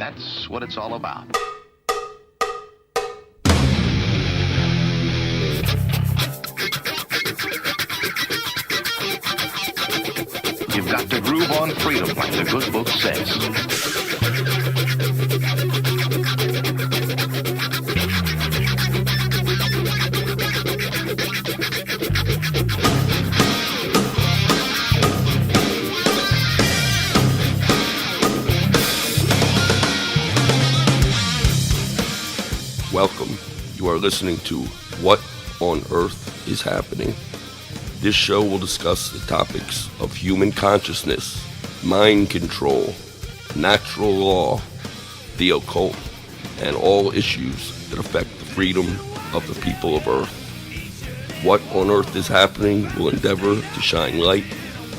That's what it's all about. You've got to groove on freedom, like the good book says. Welcome. You are listening to What on Earth is Happening. This show will discuss the topics of human consciousness, mind control, natural law, the occult, and all issues that affect the freedom of the people of Earth. What on Earth is Happening will endeavor to shine light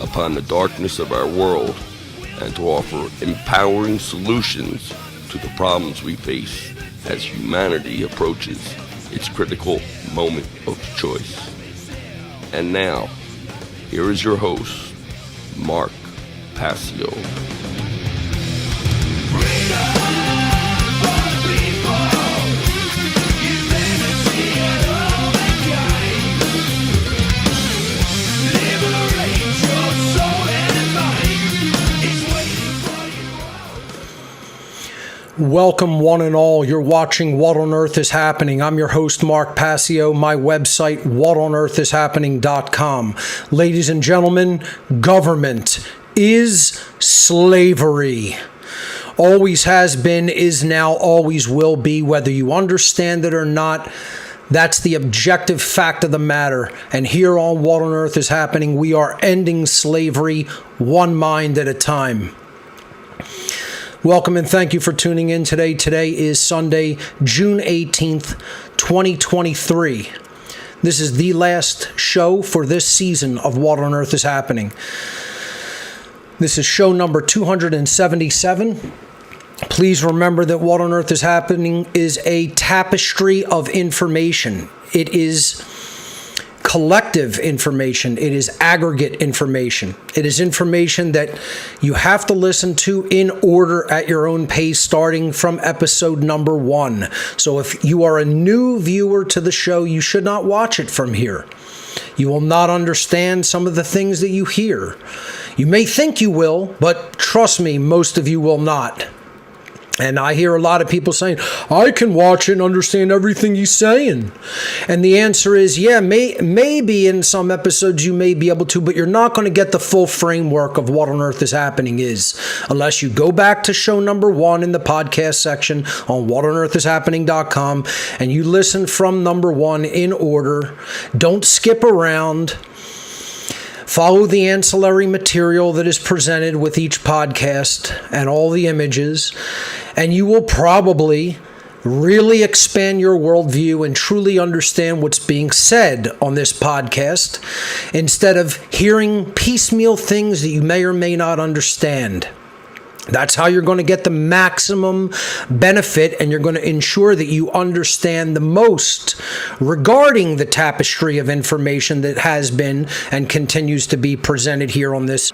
upon the darkness of our world and to offer empowering solutions to the problems we face as humanity approaches its critical moment of choice. And now, here is your host, Mark Passio. Welcome, one and all. You're watching What on Earth is Happening. I'm your host, Mark Passio. My website, whatonearthishappening.com. Ladies and gentlemen, government is slavery. Always has been, is now, always will be, whether you understand it or not. That's the objective fact of the matter. And here on What on Earth is Happening, we are ending slavery one mind at a time. Welcome and thank you for tuning in today. Today is Sunday, June 18th, 2023. This is the last show for this season of What on Earth is Happening. This is show number 277. Please remember that What on Earth is Happening is a tapestry of information. It is collective information. It is aggregate information. It is information that you have to listen to in order at your own pace, starting from episode number 1. So if you are a new viewer to the show, you should not watch it from here. You will not understand some of the things that you hear. You may think you will, but trust me, most of you will not. And I hear a lot of people saying, I can watch it and understand everything he's saying. And the answer is, yeah, maybe in some episodes you may be able to, but you're not going to get the full framework of What on Earth is Happening is, unless you go back to show number 1 in the podcast section on whatonearthishappening.com and you listen from number 1 in order. Don't skip around. Follow the ancillary material that is presented with each podcast and all the images, and you will probably really expand your worldview and truly understand what's being said on this podcast instead of hearing piecemeal things that you may or may not understand. That's how you're going to get the maximum benefit, and you're going to ensure that you understand the most regarding the tapestry of information that has been and continues to be presented here on this.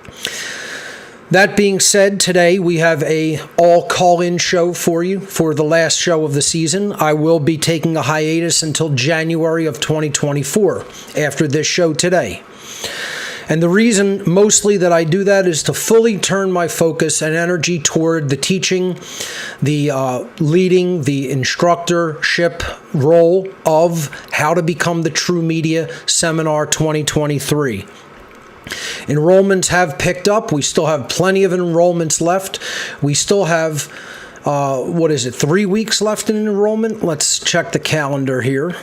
That being said, today we have a all call-in show for you for the last show of the season. I will be taking a hiatus until January of 2024 after this show today. And the reason mostly that I do that is to fully turn my focus and energy toward the teaching, the leading, the instructorship role of How to Become the True Media Seminar 2023. Enrollments have picked up. We still have plenty of enrollments left. We still have, 3 weeks left in enrollment? Let's check the calendar here.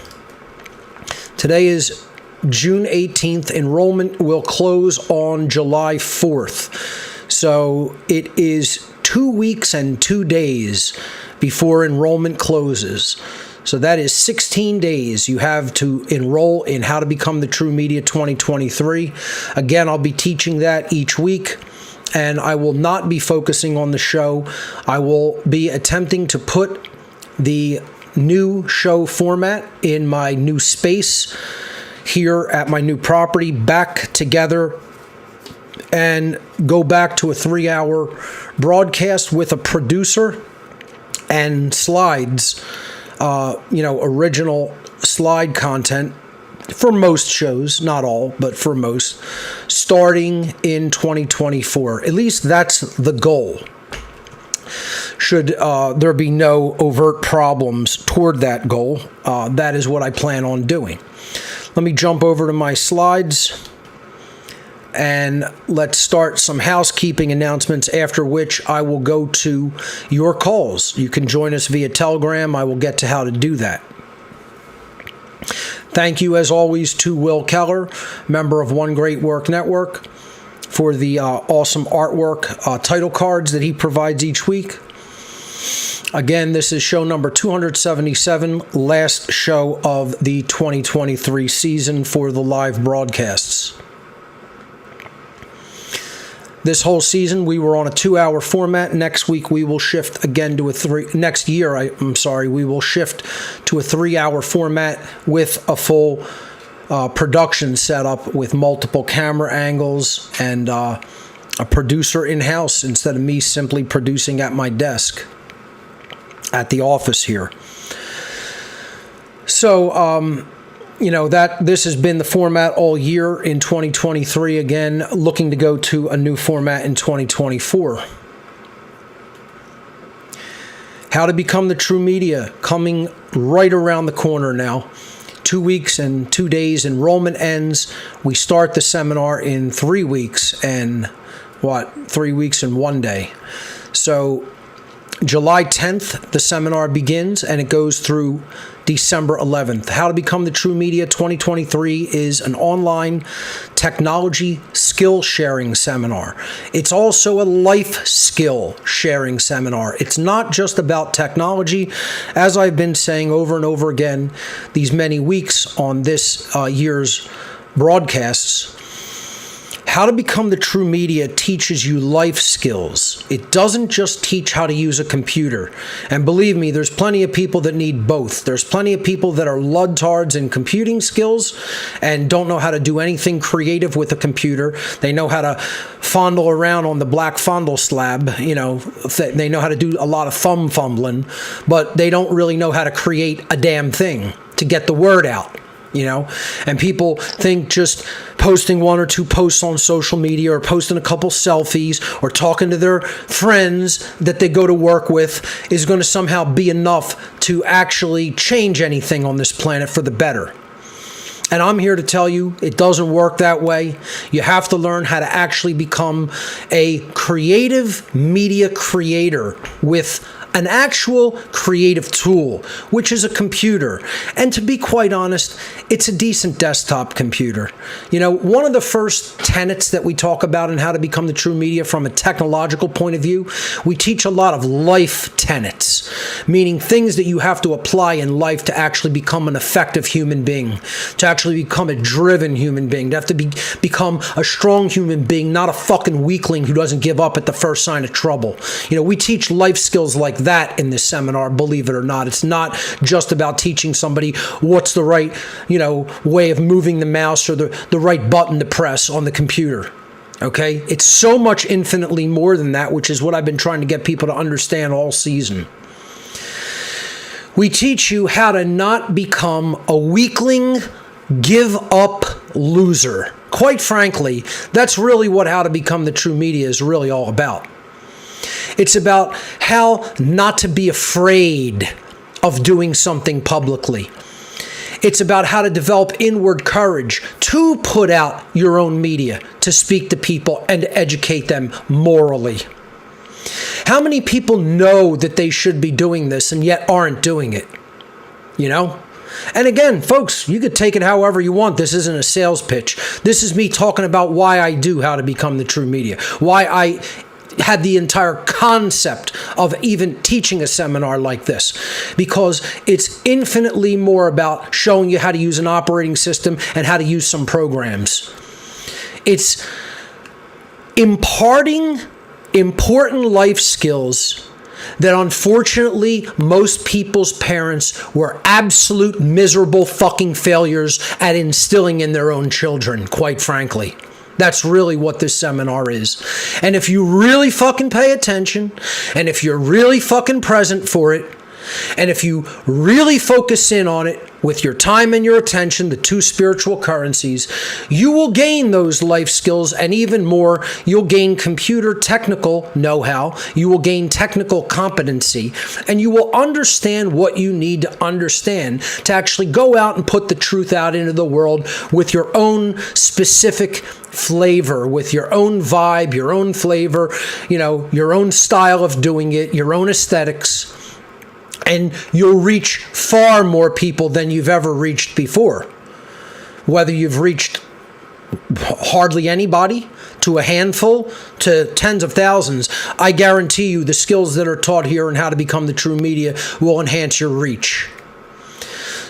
Today is June 18th. Enrollment will close on July 4th. So it is 2 weeks and 2 days before enrollment closes. So that is 16 days you have to enroll in How to Become the True Media 2023. Again, I'll be teaching that each week, and I will not be focusing on the show. I will be attempting to put the new show format in my new space here at my new property back together and go back to a 3-hour broadcast with a producer and slides, original slide content for most shows, not all, but for most, starting in 2024. At least that's the goal. Should there be no overt problems toward that goal, that is what I plan on doing. Let me jump over to my slides and let's start some housekeeping announcements, after which I will go to your calls. You can join us via Telegram. I will get to how to do that. Thank you, as always, to Will Keller, member of One Great Work Network, for the awesome artwork title cards that he provides each week. Again, this is show number 277, last show of the 2023 season for the live broadcasts. This whole season, we were on a 2-hour format. Next week, we will shift again to next year, we will shift to a 3-hour format with a full production setup with multiple camera angles and a producer in-house instead of me simply producing at my desk at the office here. So, this has been the format all year in 2023. Again, looking to go to a new format in 2024. How to Become the True Media, coming right around the corner now. 2 weeks and 2 days. Enrollment ends. We start the seminar in 3 weeks and 3 weeks and 1 day. So July 10th, the seminar begins and it goes through December 11th. How to Become the True Media 2023 is an online technology skill sharing seminar. It's also a life skill sharing seminar. It's not just about technology. As I've been saying over and over again these many weeks on this year's broadcasts, How to Become the True Media teaches you life skills. It doesn't just teach how to use a computer. And believe me, there's plenty of people that need both. There's plenty of people that are ludtards in computing skills and don't know how to do anything creative with a computer. They know how to fondle around on the black fondle slab. They know how to do a lot of thumb fumbling, but they don't really know how to create a damn thing to get the word out. And people think just posting 1 or 2 posts on social media or posting a couple selfies or talking to their friends that they go to work with is going to somehow be enough to actually change anything on this planet for the better. And I'm here to tell you it doesn't work that way. You have to learn how to actually become a creative media creator with an actual creative tool, which is a computer. And to be quite honest, it's a decent desktop computer. One of the first tenets that we talk about in How to Become the True Media from a technological point of view, we teach a lot of life tenets, meaning things that you have to apply in life to actually become an effective human being, to actually become a driven human being, to have to become a strong human being, not a fucking weakling who doesn't give up at the first sign of trouble. We teach life skills like that in this seminar, believe it or not. It's not just about teaching somebody what's the right, way of moving the mouse or the right button to press on the computer. Okay? It's so much infinitely more than that, which is what I've been trying to get people to understand all season. We teach you how to not become a weakling, give up loser. Quite frankly, that's really what How to Become the True Media is really all about. It's about how not to be afraid of doing something publicly. It's about how to develop inward courage to put out your own media, to speak to people and to educate them morally. How many people know that they should be doing this and yet aren't doing it? And again, folks, you could take it however you want. This isn't a sales pitch. This is me talking about why I do How to Become the True Media, why I had the entire concept of even teaching a seminar like this, because it's infinitely more about showing you how to use an operating system and how to use some programs. It's imparting important life skills that unfortunately most people's parents were absolute miserable fucking failures at instilling in their own children, quite frankly. That's really what this seminar is. And if you really fucking pay attention, and if you're really fucking present for it, and if you really focus in on it with your time and your attention, the two spiritual currencies, you will gain those life skills, and even more, you'll gain computer technical know-how, you will gain technical competency, and you will understand what you need to understand to actually go out and put the truth out into the world with your own specific flavor, with your own vibe, your own flavor, your own style of doing it, your own aesthetics. And you'll reach far more people than you've ever reached before. Whether you've reached hardly anybody, to a handful, to tens of thousands, I guarantee you the skills that are taught here and how to become the true media will enhance your reach.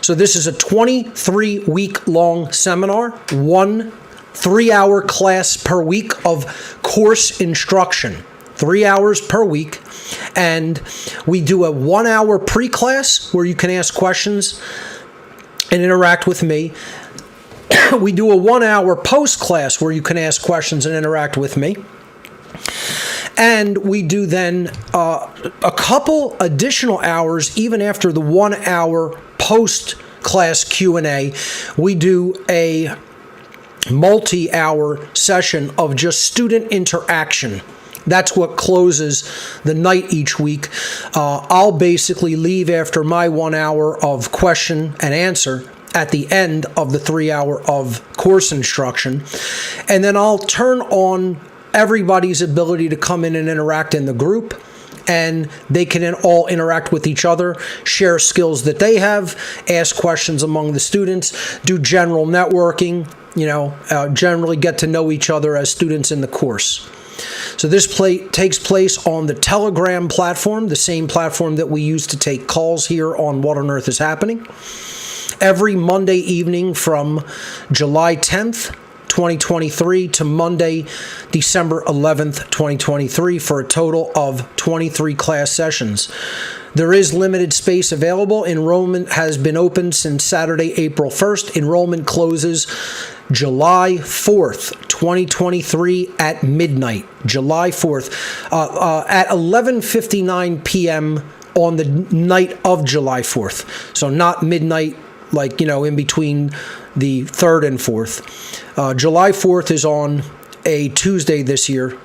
So this is a 23-week-long seminar, 1 3-hour class per week of course instruction. 3 hours per week, and we do a 1-hour pre-class where you can ask questions and interact with me. We do a 1-hour post-class where you can ask questions and interact with me. And we do then a couple additional hours, even after the 1-hour post-class Q&A, we do a multi-hour session of just student interaction. That's what closes the night each week. I'll basically leave after my 1 hour of question and answer at the end of the 3 hour of course instruction. And then I'll turn on everybody's ability to come in and interact in the group. And they can all interact with each other, share skills that they have, ask questions among the students, do general networking, generally get to know each other as students in the course. So this takes place on the Telegram platform, the same platform that we use to take calls here on What on Earth is Happening, every Monday evening from July 10th, 2023 to Monday, December 11th, 2023 for a total of 23 class sessions. There is limited space available. Enrollment has been open since Saturday, April 1st. Enrollment closes July 4th, 2023 at midnight. July 4th at 11:59 p.m. on the night of July 4th. So not midnight, in between the 3rd and 4th. July 4th is on a Tuesday this year.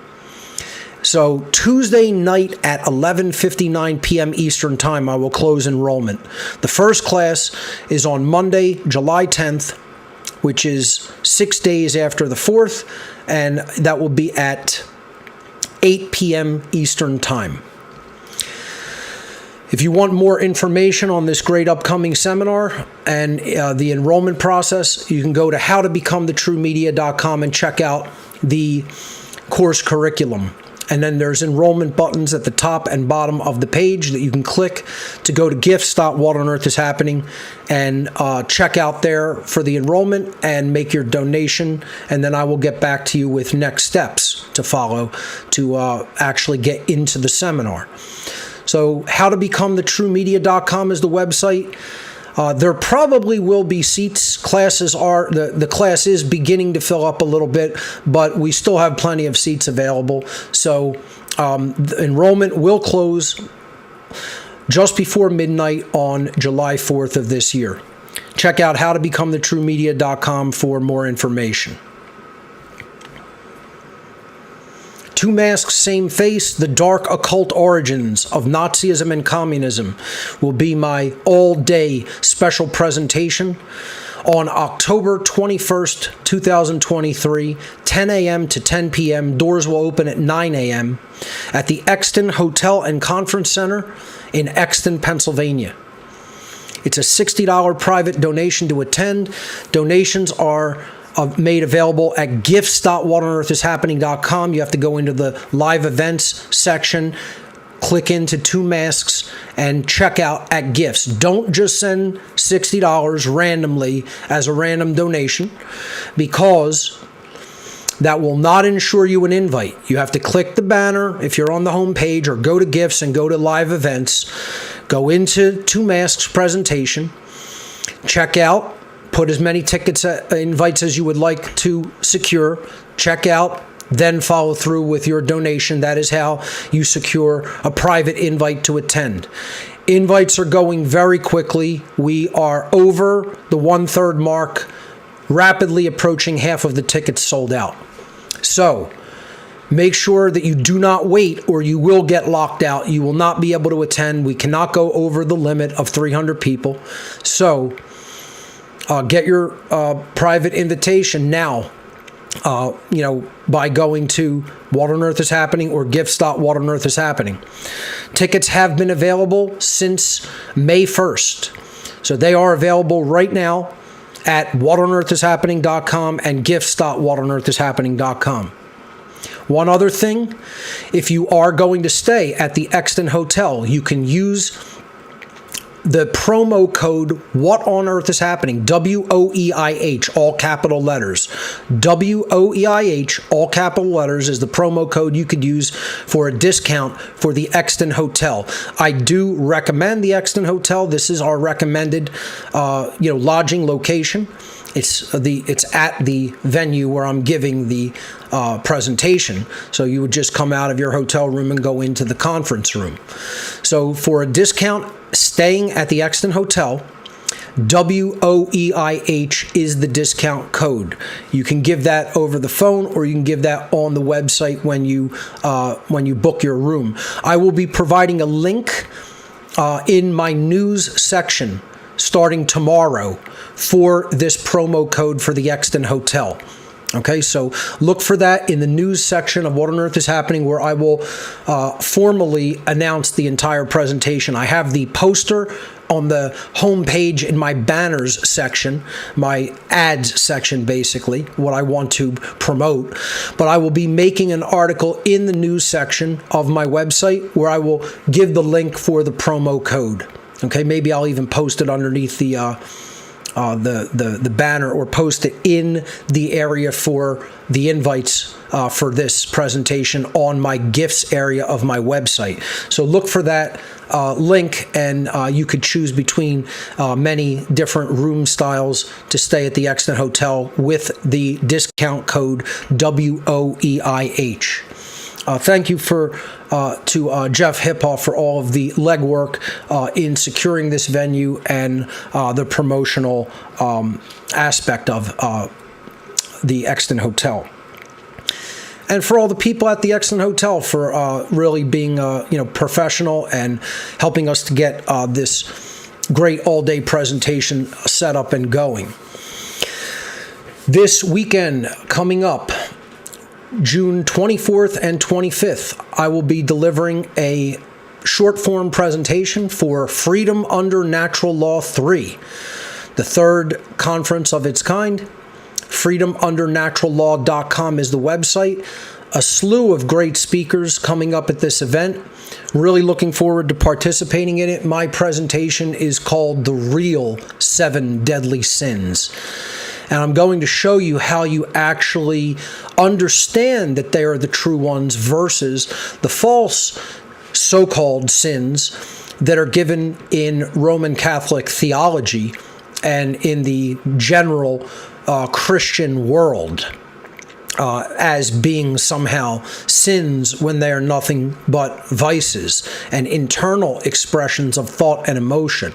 So Tuesday night at 11:59 p.m. Eastern Time, I will close enrollment. The first class is on Monday, July 10th, which is 6 days after the 4th, and that will be at 8 p.m. Eastern Time. If you want more information on this great upcoming seminar and the enrollment process, you can go to howtobecomethitruemedia.com and check out the course curriculum. And then there's enrollment buttons at the top and bottom of the page that you can click to go to gifts.whatonearthishappening and check out there for the enrollment and make your donation. And then I will get back to you with next steps to follow to actually get into the seminar. So howtobecomethitruemedia.com is the website. There probably will be seats. The class is beginning to fill up a little bit, but we still have plenty of seats available. So the enrollment will close just before midnight on July 4th of this year. Check out howtobecomethitruemedia.com for more information. Two Masks, Same Face, The Dark Occult Origins of Nazism and Communism will be my all-day special presentation on October 21st, 2023, 10 a.m. to 10 p.m. Doors will open at 9 a.m. at the Exton Hotel and Conference Center in Exton, Pennsylvania. It's a $60 private donation to attend. Donations are made available at gifts.whatonearthishappening.com. You have to go into the live events section, click into Two Masks, and check out at gifts. Don't just send $60 randomly as a random donation, because that will not ensure you an invite. You have to click the banner if you're on the home page, or go to gifts and go to live events. Go into Two Masks presentation, check out, put as many tickets, invites as you would like to secure, check out, then follow through with your donation. That is how you secure a private invite to attend. Invites are going very quickly. We are over the 1/3 mark, rapidly approaching half of the tickets sold out. So make sure that you do not wait or you will get locked out. You will not be able to attend. We cannot go over the limit of 300 people. So get your private invitation now. By going to What on Earth is Happening or gifts.whatonearthishappening. Tickets have been available since May 1st. So they are available right now at whatonearthishappening.com and gifts.whatonearthishappening.com. One other thing, if you are going to stay at the Exton Hotel, you can use the promo code What on Earth is Happening, WOEIH, all capital letters. WOEIH, all capital letters, is the promo code you could use for a discount for the Exton Hotel. I do recommend the Exton Hotel. This is our recommended lodging location. It's at the venue where I'm giving the presentation. So you would just come out of your hotel room and go into the conference room. So for a discount, staying at the Exton Hotel, WOEIH is the discount code. You can give that over the phone, or you can give that on the website when you book your room. I will be providing a link in my news section starting tomorrow for this promo code for the Exton Hotel. Okay, so look for that in the news section of What on Earth is Happening, where I will formally announce the entire presentation. I have the poster on the homepage in my banners section, my ads section, basically, what I want to promote. But I will be making an article in the news section of my website where I will give the link for the promo code. Okay, maybe I'll even post it underneath the banner, or post it in the area for the invites for this presentation on my gifts area of my website. So look for that link, and you could choose between many different room styles to stay at the Exton Hotel with the discount code WOEIH. Thank you to Jeff Hiphoff for all of the legwork in securing this venue and the promotional aspect of the Exton Hotel. And for all the people at the Exton Hotel for really being professional and helping us to get this great all-day presentation set up and going. This weekend coming up, June 24th and 25th, I will be delivering a short-form presentation for Freedom Under Natural Law 3, the third conference of its kind. FreedomUnderNaturalLaw.com is the website. A slew of great speakers coming up at this event. Really looking forward to participating in it. My presentation is called The Real 7 Deadly Sins. And I'm going to show you how you actually understand that they are the true ones versus the false so-called sins that are given in Roman Catholic theology and in the general Christian world as being somehow sins when they are nothing but vices and internal expressions of thought and emotion.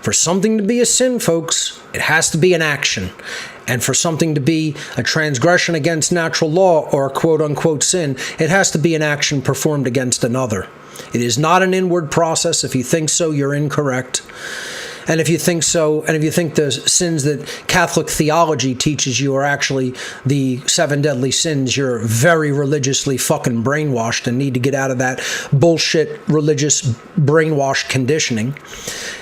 For something to be a sin, folks, it has to be an action. And for something to be a transgression against natural law or a quote-unquote sin, it has to be an action performed against another. It is not an inward process. If you think so, you're incorrect. And if you think so, and if you think the sins that Catholic theology teaches you are actually the 7 deadly sins, you're very religiously fucking brainwashed and need to get out of that bullshit religious brainwash conditioning.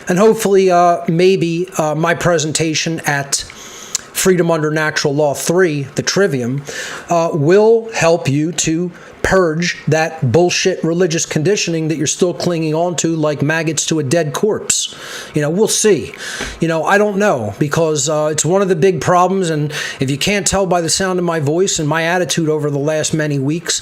And hopefully, maybe my presentation at Freedom Under Natural Law 3, the Trivium, will help you to purge that bullshit religious conditioning that you're still clinging on to like maggots to a dead corpse. We'll see. I don't know, because it's one of the big problems, and if you can't tell by the sound of my voice and my attitude over the last many weeks,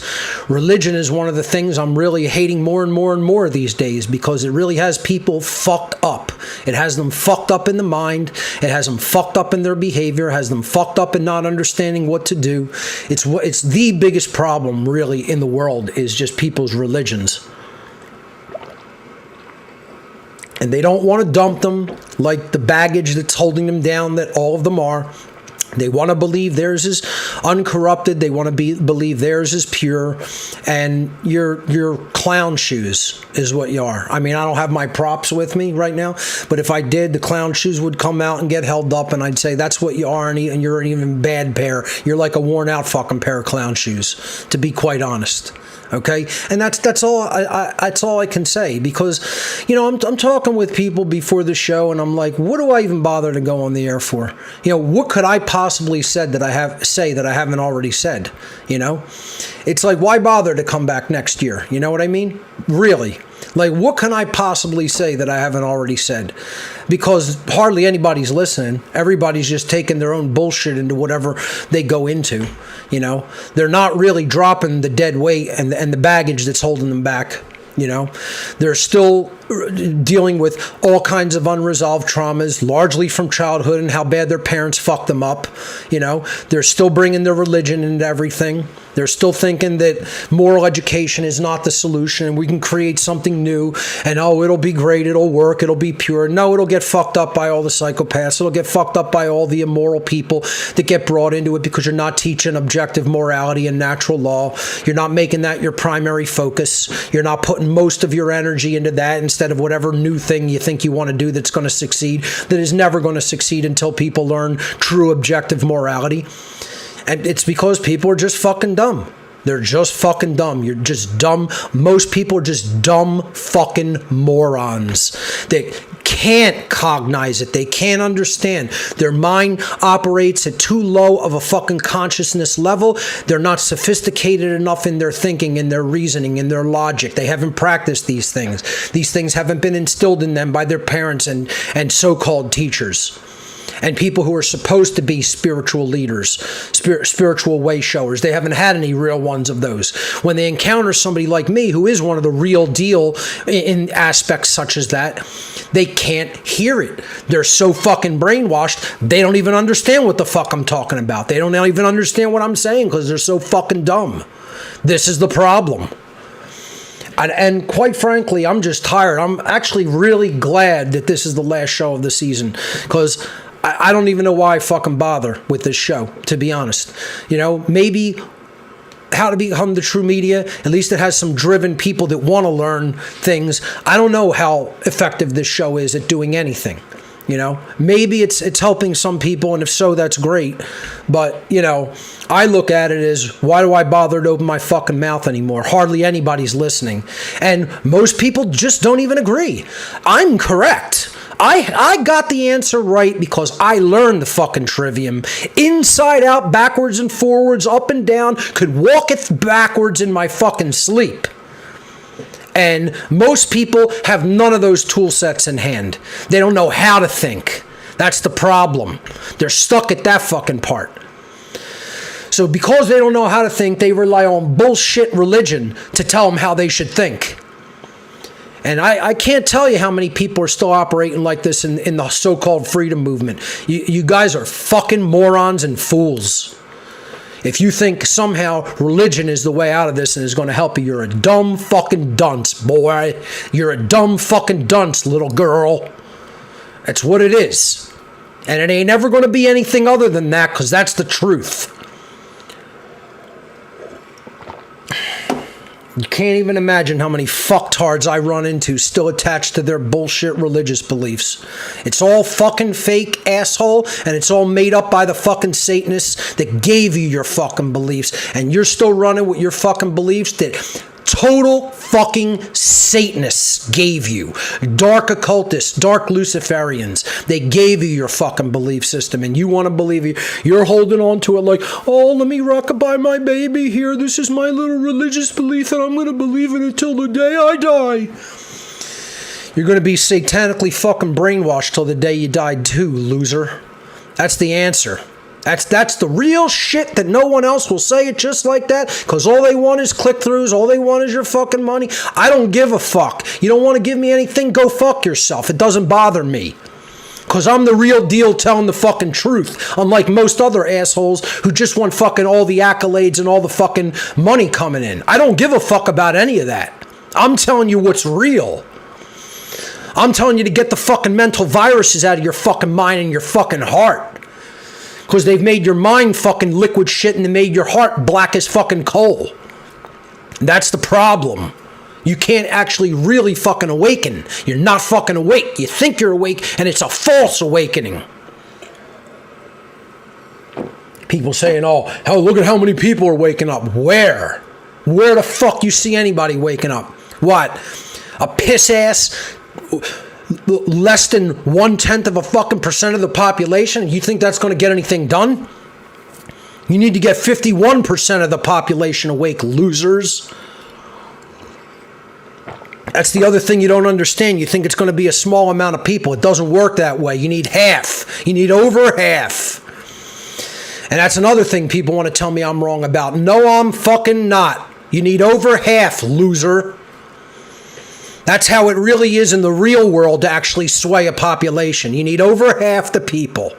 religion is one of the things I'm really hating more and more and more these days, because it really has people fucked up. It has them fucked up in the mind. It has them fucked up in their behavior. It has them fucked up in not understanding what to do. It's the biggest problem really in the world, is just people's religions. And they don't want to dump them like the baggage that's holding them down, that all of them are. They want to believe theirs is uncorrupted. They want to believe theirs is pure. And you're clown shoes is what you are. I mean, I don't have my props with me right now, but if I did, the clown shoes would come out and get held up, and I'd say, that's what you are, and you're an even bad pair. You're like a worn out fucking pair of clown shoes, to be quite honest. Okay, and that's all I can say, because I'm talking with people before the show, and I'm like, what do I even bother to go on the air for? What could I possibly say that I haven't already said? It's like, why bother to come back next year? You know what I mean? Really. Like, what can I possibly say that I haven't already said? Because hardly anybody's listening. Everybody's just taking their own bullshit into whatever they go into. They're not really dropping the dead weight and the baggage that's holding them back. They're still dealing with all kinds of unresolved traumas, largely from childhood and how bad their parents fucked them up. They're still bringing their religion into everything. They're still thinking that moral education is not the solution and we can create something new, and it'll be great, it'll work, it'll be pure. No, it'll get fucked up by all the psychopaths. It'll get fucked up by all the immoral people that get brought into it, because you're not teaching objective morality and natural law. You're not making that your primary focus. You're not putting most of your energy into that instead of whatever new thing you think you want to do that's going to succeed, that is never going to succeed until people learn true objective morality. And it's because people are just fucking dumb. They're just fucking dumb. You're just dumb. Most people are just dumb fucking morons. They can't cognize it. They can't understand. Their mind operates at too low of a fucking consciousness level. They're not sophisticated enough in their thinking, in their reasoning, in their logic. They haven't practiced these things. These things haven't been instilled in them by their parents and so-called teachers. And people who are supposed to be spiritual leaders, spiritual way showers. They haven't had any real ones of those. When they encounter somebody like me, who is one of the real deal in aspects such as that, they can't hear it. They're so fucking brainwashed, they don't even understand what the fuck I'm talking about. They don't even understand what I'm saying because they're so fucking dumb. This is the problem. And quite frankly, I'm just tired. I'm actually really glad that this is the last show of the season, because I don't even know why I fucking bother with this show, to be honest. Maybe How to Become the True Media, at least it has some driven people that want to learn things. I don't know how effective this show is at doing anything. Maybe it's helping some people, and if so, that's great. But, I look at it as, why do I bother to open my fucking mouth anymore? Hardly anybody's listening. And most people just don't even agree. I'm correct. I got the answer right because I learned the fucking trivium. Inside out, backwards and forwards, up and down, could walk it backwards in my fucking sleep. And most people have none of those tool sets in hand. They don't know how to think. That's the problem. They're stuck at that fucking part. So because they don't know how to think, they rely on bullshit religion to tell them how they should think. And I can't tell you how many people are still operating like this in the so-called freedom movement. You guys are fucking morons and fools. If you think somehow religion is the way out of this and is going to help you, you're a dumb fucking dunce, boy. You're a dumb fucking dunce, little girl. That's what it is. And it ain't ever going to be anything other than that, because that's the truth. You can't even imagine how many fucktards I run into still attached to their bullshit religious beliefs. It's all fucking fake, asshole, and it's all made up by the fucking Satanists that gave you your fucking beliefs, and you're still running with your fucking beliefs that total fucking Satanists gave you. Dark occultists, dark Luciferians. They gave you your fucking belief system, and you want to believe it. You're holding on to it like, oh, let me rockabye my baby here. This is my little religious belief, and I'm going to believe in it till the day I die. You're going to be satanically fucking brainwashed till the day you die too, loser. That's the answer. That's the real shit that no one else will say it just like that, because all they want is click-throughs, all they want is your fucking money. I don't give a fuck. You don't want to give me anything, go fuck yourself. It doesn't bother me. Because I'm the real deal telling the fucking truth, unlike most other assholes who just want fucking all the accolades and all the fucking money coming in. I don't give a fuck about any of that. I'm telling you what's real. I'm telling you to get the fucking mental viruses out of your fucking mind and your fucking heart. Because they've made your mind fucking liquid shit and they made your heart black as fucking coal. That's the problem. You can't actually really fucking awaken. You're not fucking awake. You think you're awake and it's a false awakening. People saying, oh, hell, look at how many people are waking up. Where? Where the fuck you see anybody waking up? What? A piss ass, less than 1/10 of a fucking percent of the population? You think that's going to get anything done? You need to get 51% of the population awake, losers. That's the other thing you don't understand. You think it's going to be a small amount of people. It doesn't work that way. You need half. You need over half. And that's another thing people want to tell me I'm wrong about. No, I'm fucking not. You need over half, loser. That's how it really is in the real world to actually sway a population. You need over half the people.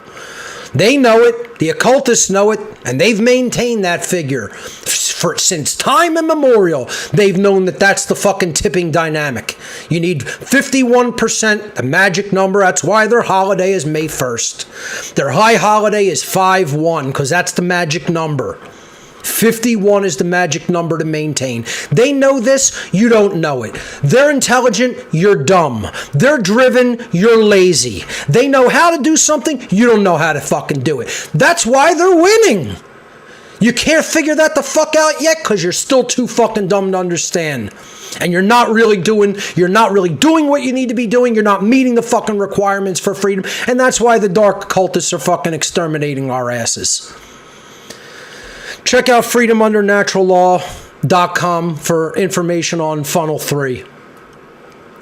They know it, the occultists know it, and they've maintained that figure since time immemorial. They've known that that's the fucking tipping dynamic. You need 51%, the magic number. That's why their holiday is May 1st. Their high holiday is 5/1, because that's the magic number. 51 is the magic number to maintain. They know this, you don't know it. They're intelligent, you're dumb. They're driven, you're lazy. They know how to do something, you don't know how to fucking do it. That's why they're winning. You can't figure that the fuck out yet because you're still too fucking dumb to understand. And you're not really doing what you need to be doing. You're not meeting the fucking requirements for freedom. And that's why the dark occultists are fucking exterminating our asses. Check out freedomundernaturallaw.com for information on Funnel 3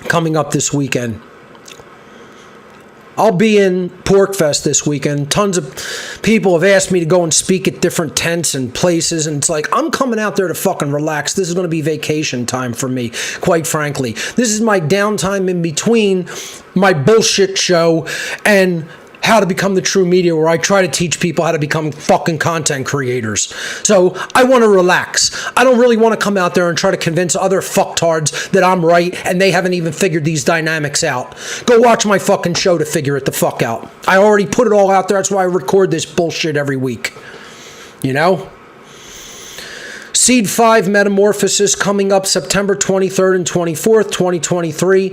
coming up this weekend. I'll be in PorcFest this weekend. Tons of people have asked me to go and speak at different tents and places, and it's like, I'm coming out there to fucking relax. This is going to be vacation time for me, quite frankly. This is my downtime in between my bullshit show and How to Become the True Media, where I try to teach people how to become fucking content creators. So I want to relax. I don't really want to come out there and try to convince other fucktards that I'm right and they haven't even figured these dynamics out. Go watch my fucking show to figure it the fuck out. I already put it all out there. That's why I record this bullshit every week. You know? Seed 5 Metamorphosis coming up September 23rd and 24th, 2023.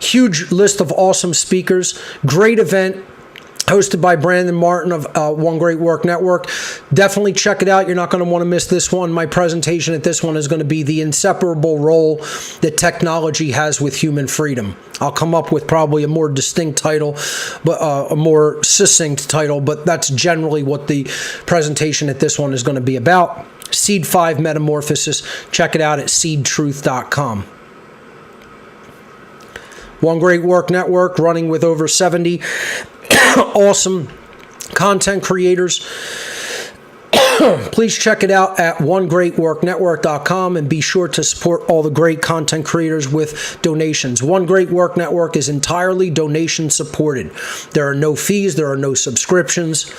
Huge list of awesome speakers. Great event. Hosted by Brandon Martin of One Great Work Network. Definitely check it out. You're not going to want to miss this one. My presentation at this one is going to be the inseparable role that technology has with human freedom. I'll come up with probably a more distinct title, but a more succinct title, but that's generally what the presentation at this one is going to be about. Seed 5 Metamorphosis. Check it out at seedtruth.com. One Great Work Network, running with over 70 awesome content creators. Please check it out at onegreatworknetwork.com and be sure to support all the great content creators with donations. One Great Work Network is entirely donation supported. There are no fees, there are no subscriptions,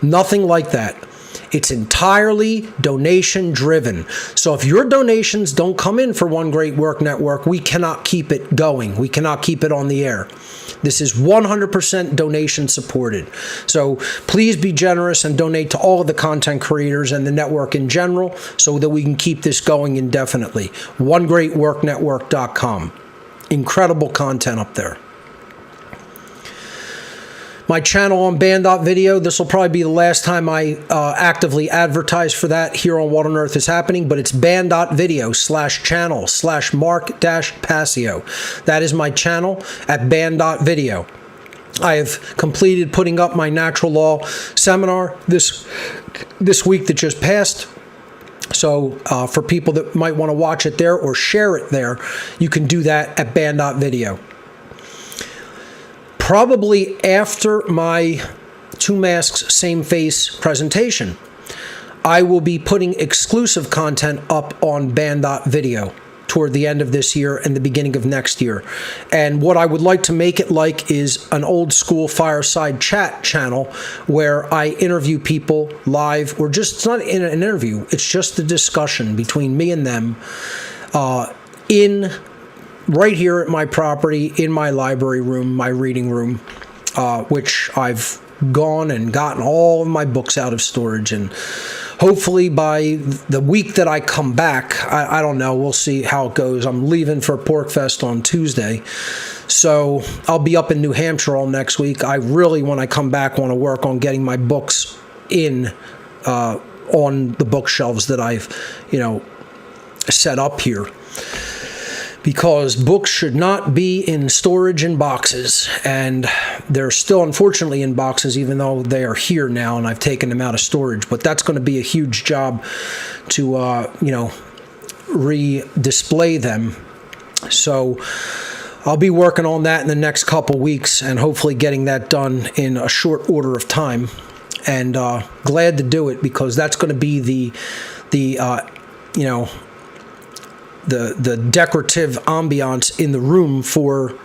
nothing like that. It's entirely donation driven. So if your donations don't come in for One Great Work Network, we cannot keep it going. We cannot keep it on the air. This is 100% donation supported. So please be generous and donate to all of the content creators and the network in general so that we can keep this going indefinitely. OneGreatWorkNetwork.com. Incredible content up there. My channel on Band.video, this will probably be the last time I actively advertise for that here on What on Earth is Happening, but it's band.video/channel/Mark-Passio. That is my channel at band.video. I have completed putting up my natural law seminar this week that just passed. So for people that might want to watch it there or share it there, you can do that at band.video. Probably after my Two Masks, Same Face presentation, I will be putting exclusive content up on band.video toward the end of this year and the beginning of next year. And what I would like to make it like is an old school fireside chat channel where I interview people live, or just, it's not in an interview, it's just a discussion between me and them right here at my property, in my library room, my reading room, which I've gone and gotten all of my books out of storage. And hopefully by the week that I come back, I don't know, we'll see how it goes. I'm leaving for PorcFest on Tuesday, so I'll be up in New Hampshire all next week. I really, when I come back, want to work on getting my books in on the bookshelves that I've, set up here. Because books should not be in storage in boxes, and they're still unfortunately in boxes even though they are here now and I've taken them out of storage. But that's going to be a huge job to re-display them. So I'll be working on that in the next couple weeks and hopefully getting that done in a short order of time. And glad to do it, because that's going to be the decorative ambiance in the room for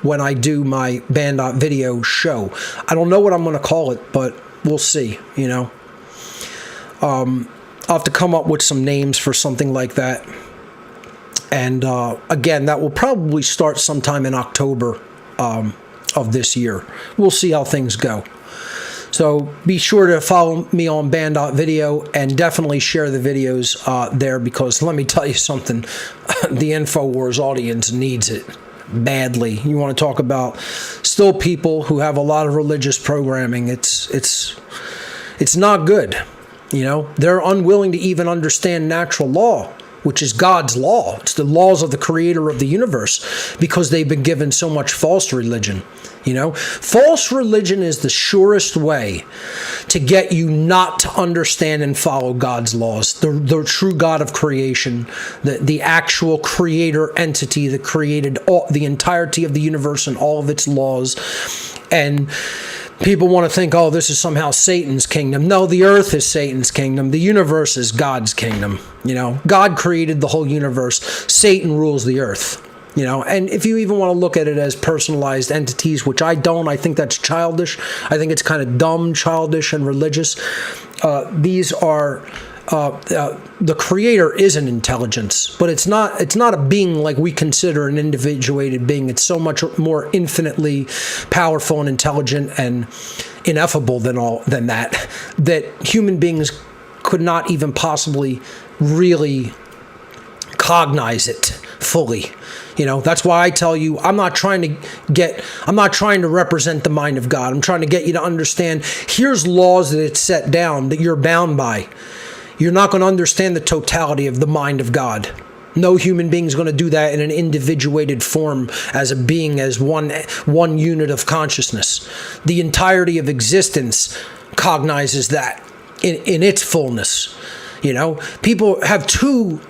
when I do my Band.video show. I don't know what I'm going to call it, but we'll see, I'll have to come up with some names for something like that. And again, that will probably start sometime in October of this year. We'll see how things go. So be sure to follow me on Band.video and definitely share the videos there, because let me tell you something, the InfoWars audience needs it badly. You want to talk about still people who have a lot of religious programming, it's not good. They're unwilling to even understand natural law, which is God's law. It's the laws of the creator of the universe, because they've been given so much false religion. False religion is the surest way to get you not to understand and follow God's laws. The true God of creation, the actual creator entity that created the entirety of the universe and all of its laws. And people want to think, oh, this is somehow Satan's kingdom. No, the earth is Satan's kingdom. The universe is God's kingdom. God created the whole universe. Satan rules the earth. And if you even want to look at it as personalized entities, which I don't, I think that's childish. I think it's kind of dumb, childish, and religious. These are the creator is an intelligence, but it's not a being like we consider an individuated being. It's so much more infinitely powerful and intelligent and ineffable than that human beings could not even possibly really cognize it fully. That's why I tell you, I'm not trying to represent the mind of God. I'm trying to get you to understand, here's laws that it's set down that you're bound by. You're not going to understand the totality of the mind of God. No human being is going to do that in an individuated form as a being, as one unit of consciousness. The entirety of existence cognizes that in its fullness. People have too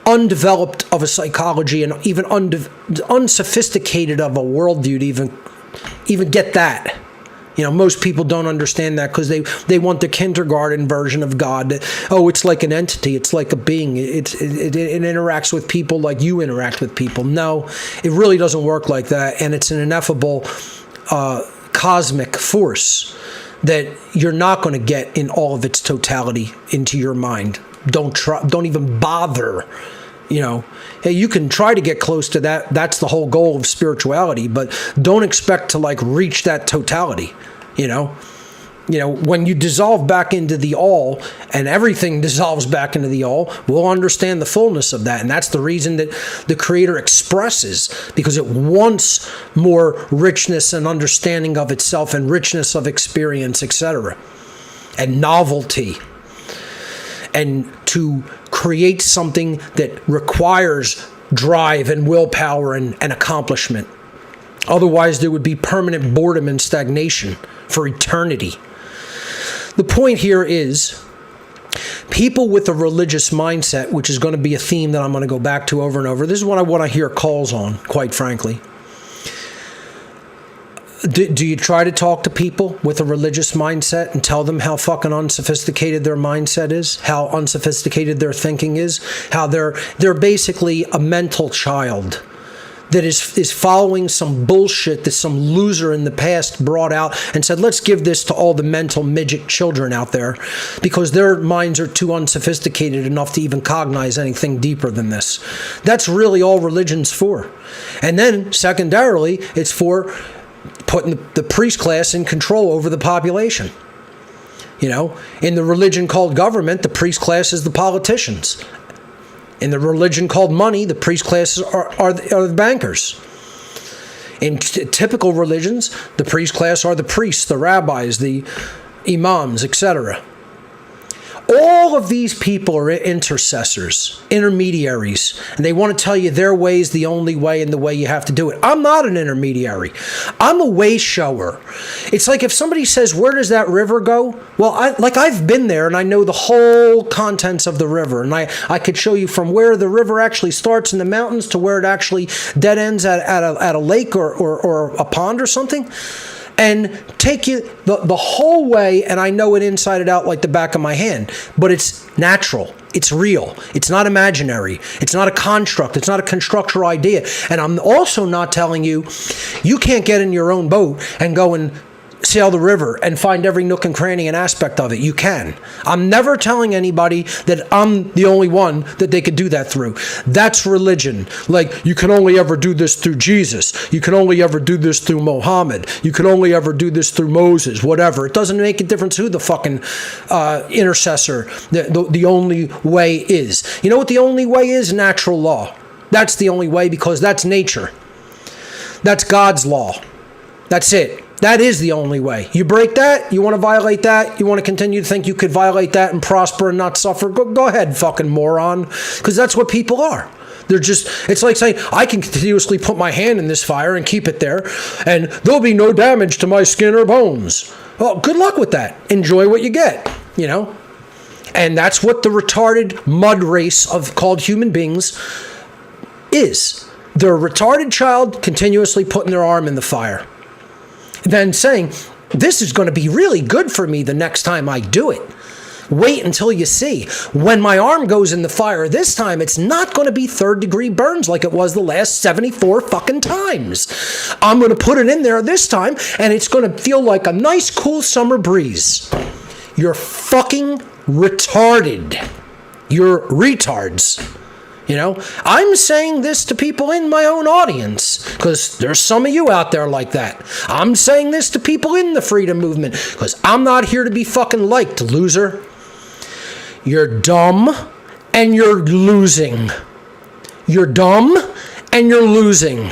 undeveloped of a psychology and even unsophisticated of a worldview to even get that. Most people don't understand that, because they want the kindergarten version of God. It's like an entity. It's like a being. It interacts with people like you interact with people. No, it really doesn't work like that. And it's an ineffable cosmic force that you're not going to get in all of its totality into your mind. Don't even bother. Hey, you can try to get close to that. That's the whole goal of spirituality, but don't expect to reach that totality. when you dissolve back into the all and everything dissolves back into the all, we'll understand the fullness of that. And that's the reason that the Creator expresses, because it wants more richness and understanding of itself and richness of experience, etc., and novelty, and to create something that requires drive and willpower and accomplishment. Otherwise, there would be permanent boredom and stagnation for eternity. The point here is, people with a religious mindset, which is going to be a theme that I'm going to go back to over and over. This is what I hear calls on, quite frankly. Do you try to talk to people with a religious mindset and tell them how fucking unsophisticated their mindset is, how unsophisticated their thinking is, how they're basically a mental child that is following some bullshit that some loser in the past brought out and said, let's give this to all the mental midget children out there because their minds are too unsophisticated enough to even cognize anything deeper than this. That's really all religion's for. And then, secondarily, it's for putting the priest class in control over the population. In the religion called government, the priest class is the politicians. In the religion called money, the priest classes are the bankers. In typical religions, the priest class are the priests, the rabbis, the imams, etc. All of these people are intercessors, intermediaries, and they want to tell you their way is the only way and the way you have to do it. I'm not an intermediary. I'm a way shower. It's like if somebody says, where does that river go? Well, I've been there and I know the whole contents of the river, and I could show you from where the river actually starts in the mountains to where it actually dead ends at a lake or a pond or something. And take you the whole way, and I know it inside and out like the back of my hand. But it's natural. It's real. It's not imaginary. It's not a construct. It's not a constructor idea. And I'm also not telling you, you can't get in your own boat and go and sail the river and find every nook and cranny and aspect of it. You can. I'm never telling anybody that I'm the only one that they could do that through. That's religion. Like, you can only ever do this through Jesus. You can only ever do this through Muhammad. You can only ever do this through Moses, whatever. It doesn't make a difference who the fucking intercessor, the only way is. You know what the only way is? Natural law. That's the only way, because that's nature. That's God's law. That's it. That is the only way. You break that, you want to violate that, you want to continue to think you could violate that and prosper and not suffer, go ahead, fucking moron. Because that's what people are. They're just, it's like saying, I can continuously put my hand in this fire and keep it there, and there'll be no damage to my skin or bones. Well, good luck with that. Enjoy what you get, And that's what the retarded mud race called human beings is. They're a retarded child continuously putting their arm in the fire. Then saying, this is going to be really good for me the next time I do it. Wait until you see. When my arm goes in the fire this time, it's not going to be third-degree burns like it was the last 74 fucking times. I'm going to put it in there this time, and it's going to feel like a nice, cool summer breeze. You're fucking retarded. You're retards. I'm saying this to people in my own audience because there's some of you out there like that. I'm saying this to people in the freedom movement because I'm not here to be fucking liked, loser. You're dumb and you're losing. You're dumb and you're losing.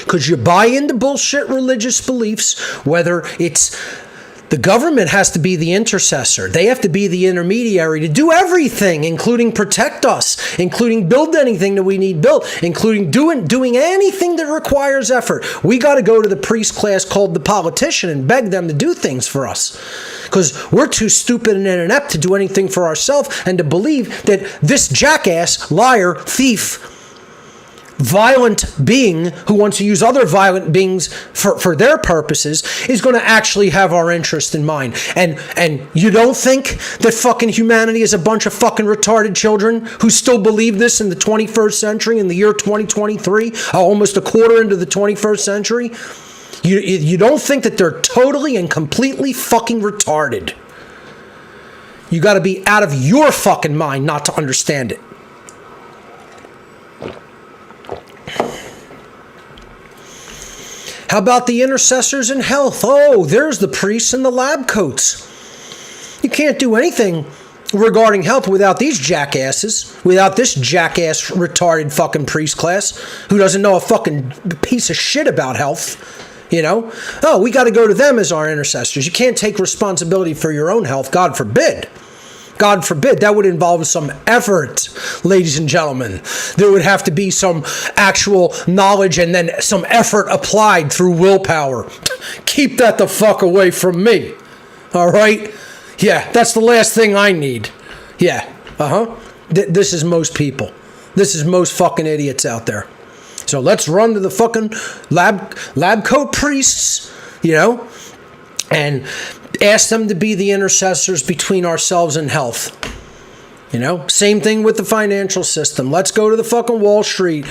Because you buy into bullshit religious beliefs, whether it's the government has to be the intercessor. They have to be the intermediary to do everything, including protect us, including build anything that we need built, including doing anything that requires effort. We got to go to the priest class called the politician and beg them to do things for us. Because we're too stupid and inept to do anything for ourselves and to believe that this jackass, liar, thief, violent being who wants to use other violent beings for their purposes is going to actually have our interest in mind. And you don't think that fucking humanity is a bunch of fucking retarded children who still believe this in the 21st century, in the year 2023, almost a quarter into the 21st century? You don't think that they're totally and completely fucking retarded. You got to be out of your fucking mind not to understand it. How about the intercessors in health? Oh, there's the priests in the lab coats. You can't do anything regarding health without these jackasses, without this jackass retarded fucking priest class who doesn't know a fucking piece of shit about health. You know? Oh, we got to go to them as our intercessors. You can't take responsibility for your own health. God forbid. God forbid. That would involve some effort, ladies and gentlemen. There would have to be some actual knowledge and then some effort applied through willpower. Keep that the fuck away from me. All right? Yeah, that's the last thing I need. Yeah, This is most people. This is most fucking idiots out there. So let's run to the fucking lab coat priests, you know, and ask them to be the intercessors between ourselves and health. You know, same thing with the financial system. Let's go to the fucking Wall Street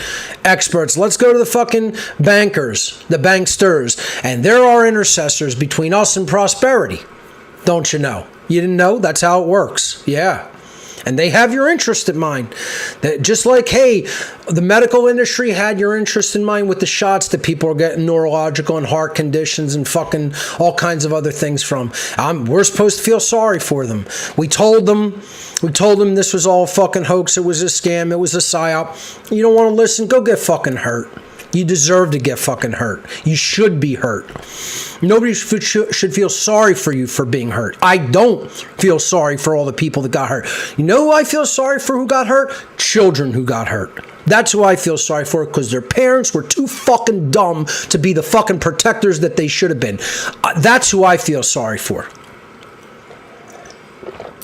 experts. Let's go to the fucking bankers, the banksters, and they're our intercessors between us and prosperity. Don't you know? You didn't know? That's how it works. Yeah. And they have your interest in mind. That just like, hey, the medical industry had your interest in mind with the shots that people are getting neurological and heart conditions and fucking all kinds of other things from. We're supposed to feel sorry for them. We told them this was all a fucking hoax. It was a scam. It was a psyop. You don't want to listen? Go get fucking hurt. You deserve to get fucking hurt. You should be hurt. Nobody should feel sorry for you for being hurt. I don't feel sorry for all the people that got hurt. You know who I feel sorry for who got hurt? Children who got hurt. That's who I feel sorry for, because their parents were too fucking dumb to be the fucking protectors that they should have been. That's who I feel sorry for.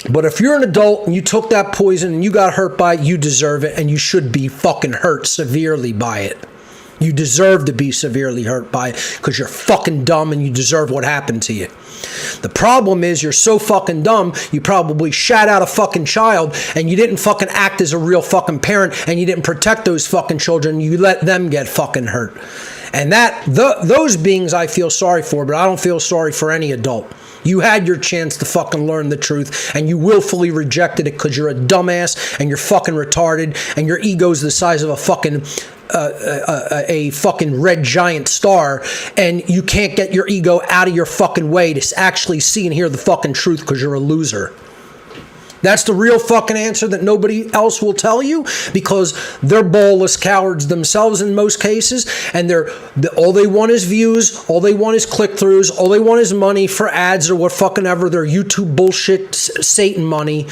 But if you're an adult and you took that poison and you got hurt by it, you deserve it, and you should be fucking hurt severely by it. You deserve to be severely hurt by it because you're fucking dumb and you deserve what happened to you. The problem is you're so fucking dumb, you probably shat out a fucking child and you didn't fucking act as a real fucking parent and you didn't protect those fucking children. You let them get fucking hurt. And those beings I feel sorry for, but I don't feel sorry for any adult. You had your chance to fucking learn the truth, and you willfully rejected it because you're a dumbass and you're fucking retarded and your ego's the size of a fucking red giant star, and you can't get your ego out of your fucking way to actually see and hear the fucking truth because you're a loser. That's the real fucking answer that nobody else will tell you, because they're ballless cowards themselves in most cases, and all they want is views, all they want is click-throughs, all they want is money for ads or what fucking ever, their YouTube bullshit Satan money.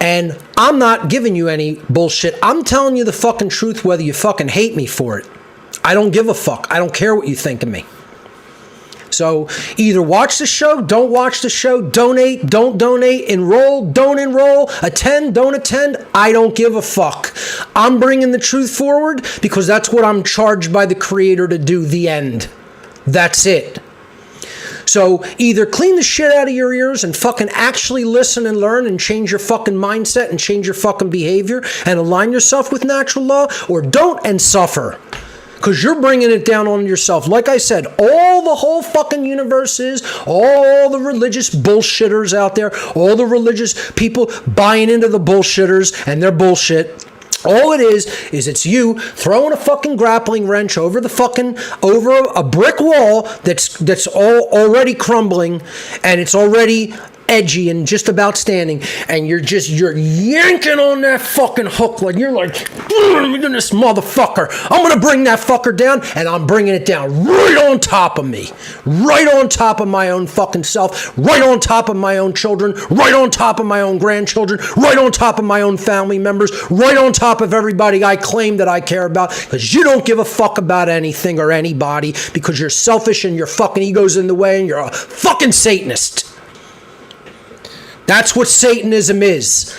And I'm not giving you any bullshit. I'm telling you the fucking truth whether you fucking hate me for it. I don't give a fuck. I don't care what you think of me. So either watch the show, don't watch the show, donate, don't donate, enroll, don't enroll, attend, don't attend. I don't give a fuck. I'm bringing the truth forward because that's what I'm charged by the Creator to do. The end. That's it. So either clean the shit out of your ears and fucking actually listen and learn and change your fucking mindset and change your fucking behavior and align yourself with natural law, or don't and suffer. Because you're bringing it down on yourself. Like I said, all the whole fucking universe is, all the religious bullshitters out there, all the religious people buying into the bullshitters and their bullshit. All it is it's you throwing a fucking grappling wrench over a brick wall that's already crumbling, and it's already edgy and just about standing, and you're yanking on that fucking hook like you're like, this motherfucker, I'm gonna bring that fucker down, and I'm bringing it down right on top of me, right on top of my own fucking self, right on top of my own children, right on top of my own grandchildren, right on top of my own family members, right on top of everybody I claim that I care about, because you don't give a fuck about anything or anybody, because you're selfish and your fucking ego's in the way and you're a fucking Satanist. That's what Satanism is.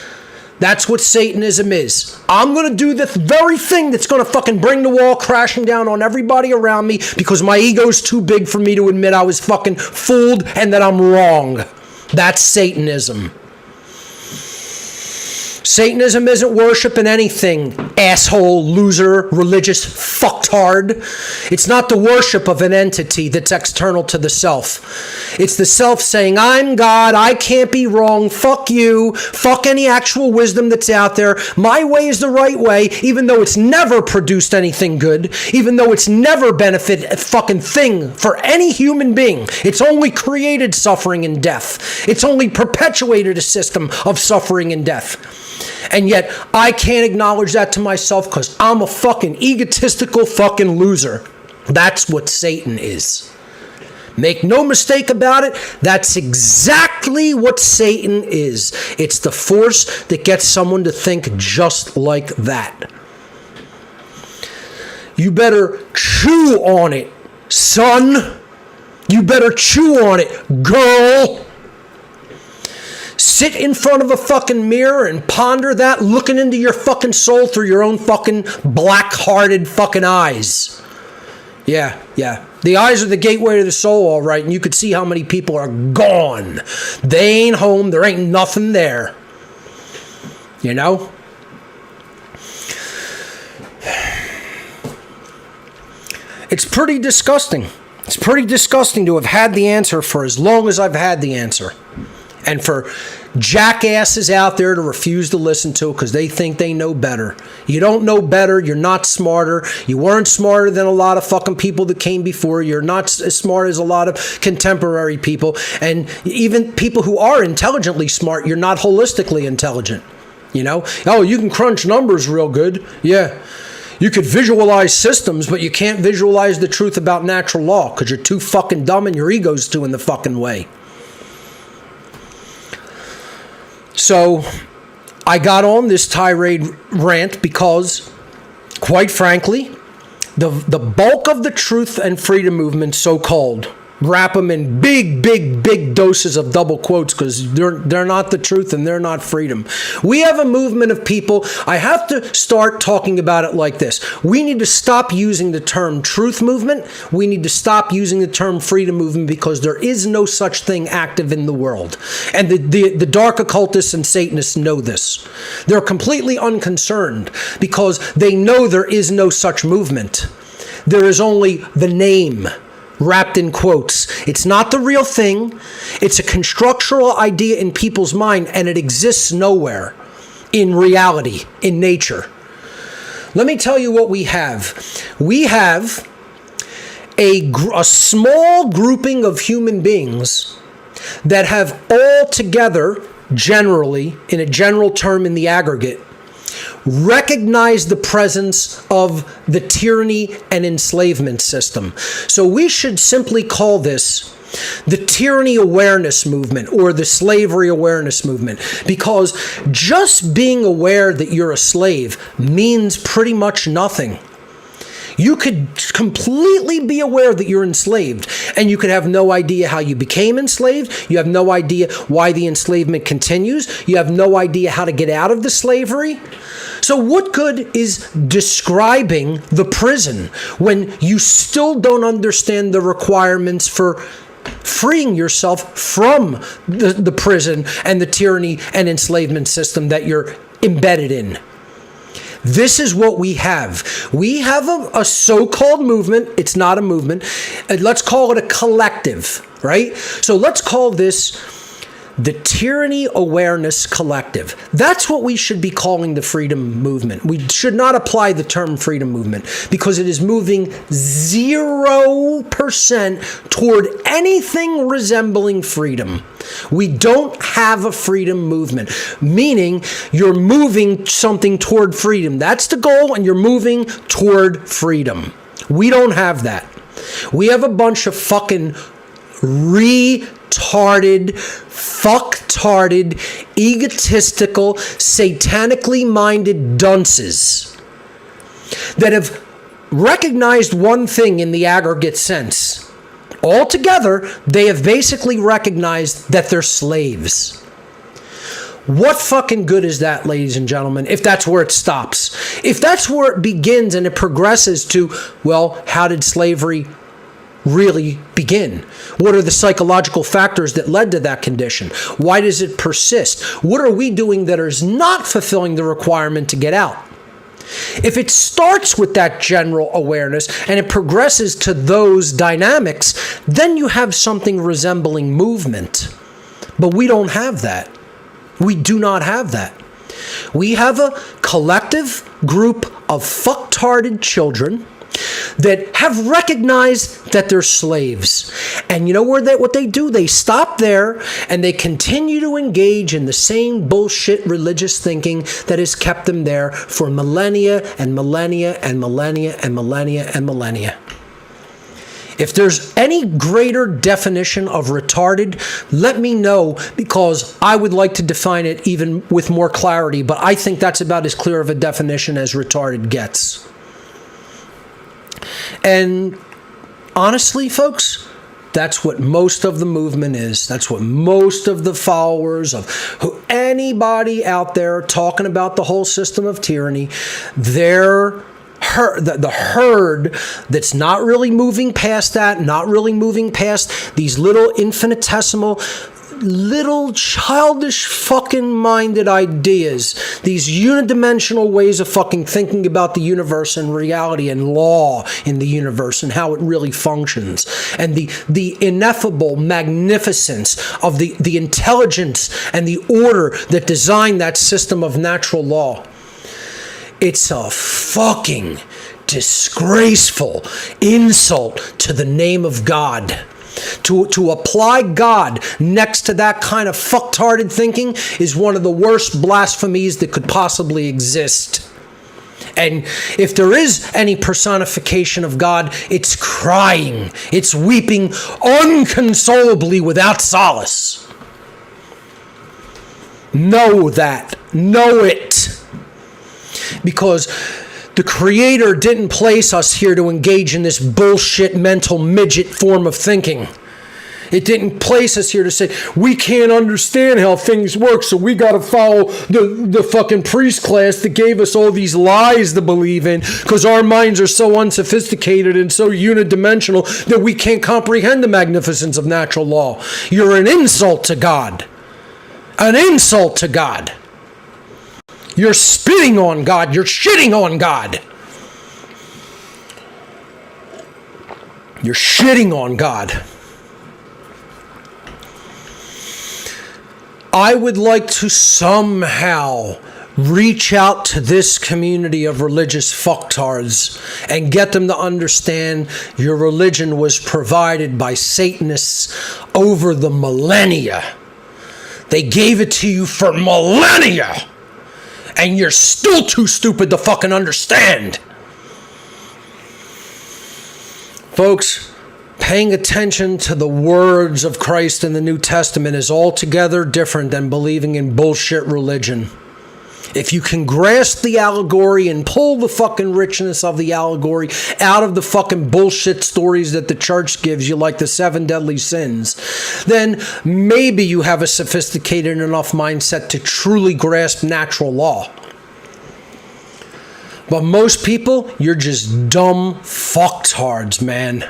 That's what Satanism is. I'm going to do the very thing that's going to fucking bring the wall crashing down on everybody around me because my ego's too big for me to admit I was fucking fooled and that I'm wrong. That's Satanism. Satanism isn't worshiping anything, asshole, loser, religious fucktard. It's not the worship of an entity that's external to the self. It's the self saying, I'm God, I can't be wrong, fuck you, fuck any actual wisdom that's out there. My way is the right way, even though it's never produced anything good, even though it's never benefited a fucking thing for any human being. It's only created suffering and death. It's only perpetuated a system of suffering and death. And yet, I can't acknowledge that to myself because I'm a fucking egotistical fucking loser. That's what Satan is. Make no mistake about it, that's exactly what Satan is. It's the force that gets someone to think just like that. You better chew on it, son. You better chew on it, girl. Sit in front of a fucking mirror and ponder that, looking into your fucking soul through your own fucking black-hearted fucking eyes. Yeah. The eyes are the gateway to the soul, all right, and you could see how many people are gone. They ain't home. There ain't nothing there. You know? It's pretty disgusting. It's pretty disgusting to have had the answer for as long as I've had the answer. And for jackasses out there to refuse to listen to it because they think they know better. You don't know better. You're not smarter. You weren't smarter than a lot of fucking people that came before. You're not as smart as a lot of contemporary people. And even people who are intelligently smart, you're not holistically intelligent. You know? Oh, you can crunch numbers real good. Yeah. You could visualize systems, but you can't visualize the truth about natural law because you're too fucking dumb and your ego's too in the fucking way. So I got on this tirade rant because, quite frankly, the bulk of the truth and freedom movement, so-called, wrap them in big doses of double quotes because they're not the truth and they're not freedom. We have a movement of people. I have to start talking about it like this. We need to stop using the term truth movement. We need to stop using the term freedom movement because there is no such thing active in the world. And the dark occultists and Satanists know this. They're completely unconcerned because they know there is no such movement. There is only the name wrapped in quotes. It's not the real thing. It's a constructural idea in people's mind, and it exists nowhere in reality, in nature. Let me tell you what we have. We have a small grouping of human beings that have all together, generally, in a general term in the aggregate, recognize the presence of the tyranny and enslavement system. So we should simply call this the tyranny awareness movement or the slavery awareness movement, because just being aware that you're a slave means pretty much nothing. You could completely be aware that you're enslaved, and you could have no idea how you became enslaved. You have no idea why the enslavement continues. You have no idea how to get out of the slavery. So what good is describing the prison when you still don't understand the requirements for freeing yourself from the prison and the tyranny and enslavement system that you're embedded in? This is what we have. We have a so-called movement. It's not a movement. Let's call it a collective, right? So let's call this the Tyranny Awareness Collective. That's what we should be calling the freedom movement. We should not apply the term freedom movement because it is moving 0% toward anything resembling freedom. We don't have a freedom movement, meaning you're moving something toward freedom. That's the goal, and you're moving toward freedom. We don't have that. We have a bunch of fucking retarded, fucktarded, egotistical, satanically minded dunces that have recognized one thing in the aggregate sense. Altogether, they have basically recognized that they're slaves. What fucking good is that, ladies and gentlemen, if that's where it stops? If that's where it begins and it progresses to, well, how did slavery really begin? What are the psychological factors that led to that condition? Why does it persist? What are we doing that is not fulfilling the requirement to get out? If it starts with that general awareness and it progresses to those dynamics, then you have something resembling movement. But we don't have that. We do not have that. We have a collective group of fucktarded children that have recognized that they're slaves. And you know what they do? They stop there and they continue to engage in the same bullshit religious thinking that has kept them there for millennia and millennia and millennia and millennia and millennia. If there's any greater definition of retarded, let me know, because I would like to define it even with more clarity, but I think that's about as clear of a definition as retarded gets. And honestly, folks, that's what most of the movement is. That's what most of the followers of anybody out there talking about the whole system of tyranny, the herd that's not really moving past that, not really moving past these little infinitesimal, little childish fucking minded ideas, these unidimensional ways of fucking thinking about the universe and reality and law in the universe and how it really functions, and the ineffable magnificence of the intelligence and the order that designed that system of natural law. It's a fucking disgraceful insult to the name of God. To apply God next to that kind of fucktarded thinking is one of the worst blasphemies that could possibly exist. And if there is any personification of God, it's crying, it's weeping unconsolably without solace. Know that. Know it. Because the Creator didn't place us here to engage in this bullshit mental midget form of thinking. It didn't place us here to say, we can't understand how things work, so we got to follow the fucking priest class that gave us all these lies to believe in, because our minds are so unsophisticated and so unidimensional that we can't comprehend the magnificence of natural law. You're an insult to God. An insult to God. You're spitting on God. You're shitting on God. You're shitting on God. I would like to somehow reach out to this community of religious fucktards and get them to understand your religion was provided by Satanists over the millennia. They gave it to you for millennia. And you're still too stupid to fucking understand. Folks, paying attention to the words of Christ in the New Testament is altogether different than believing in bullshit religion. If you can grasp the allegory and pull the fucking richness of the allegory out of the fucking bullshit stories that the church gives you, like the 7 deadly sins, then maybe you have a sophisticated enough mindset to truly grasp natural law. But most people, you're just dumb fucktards, man.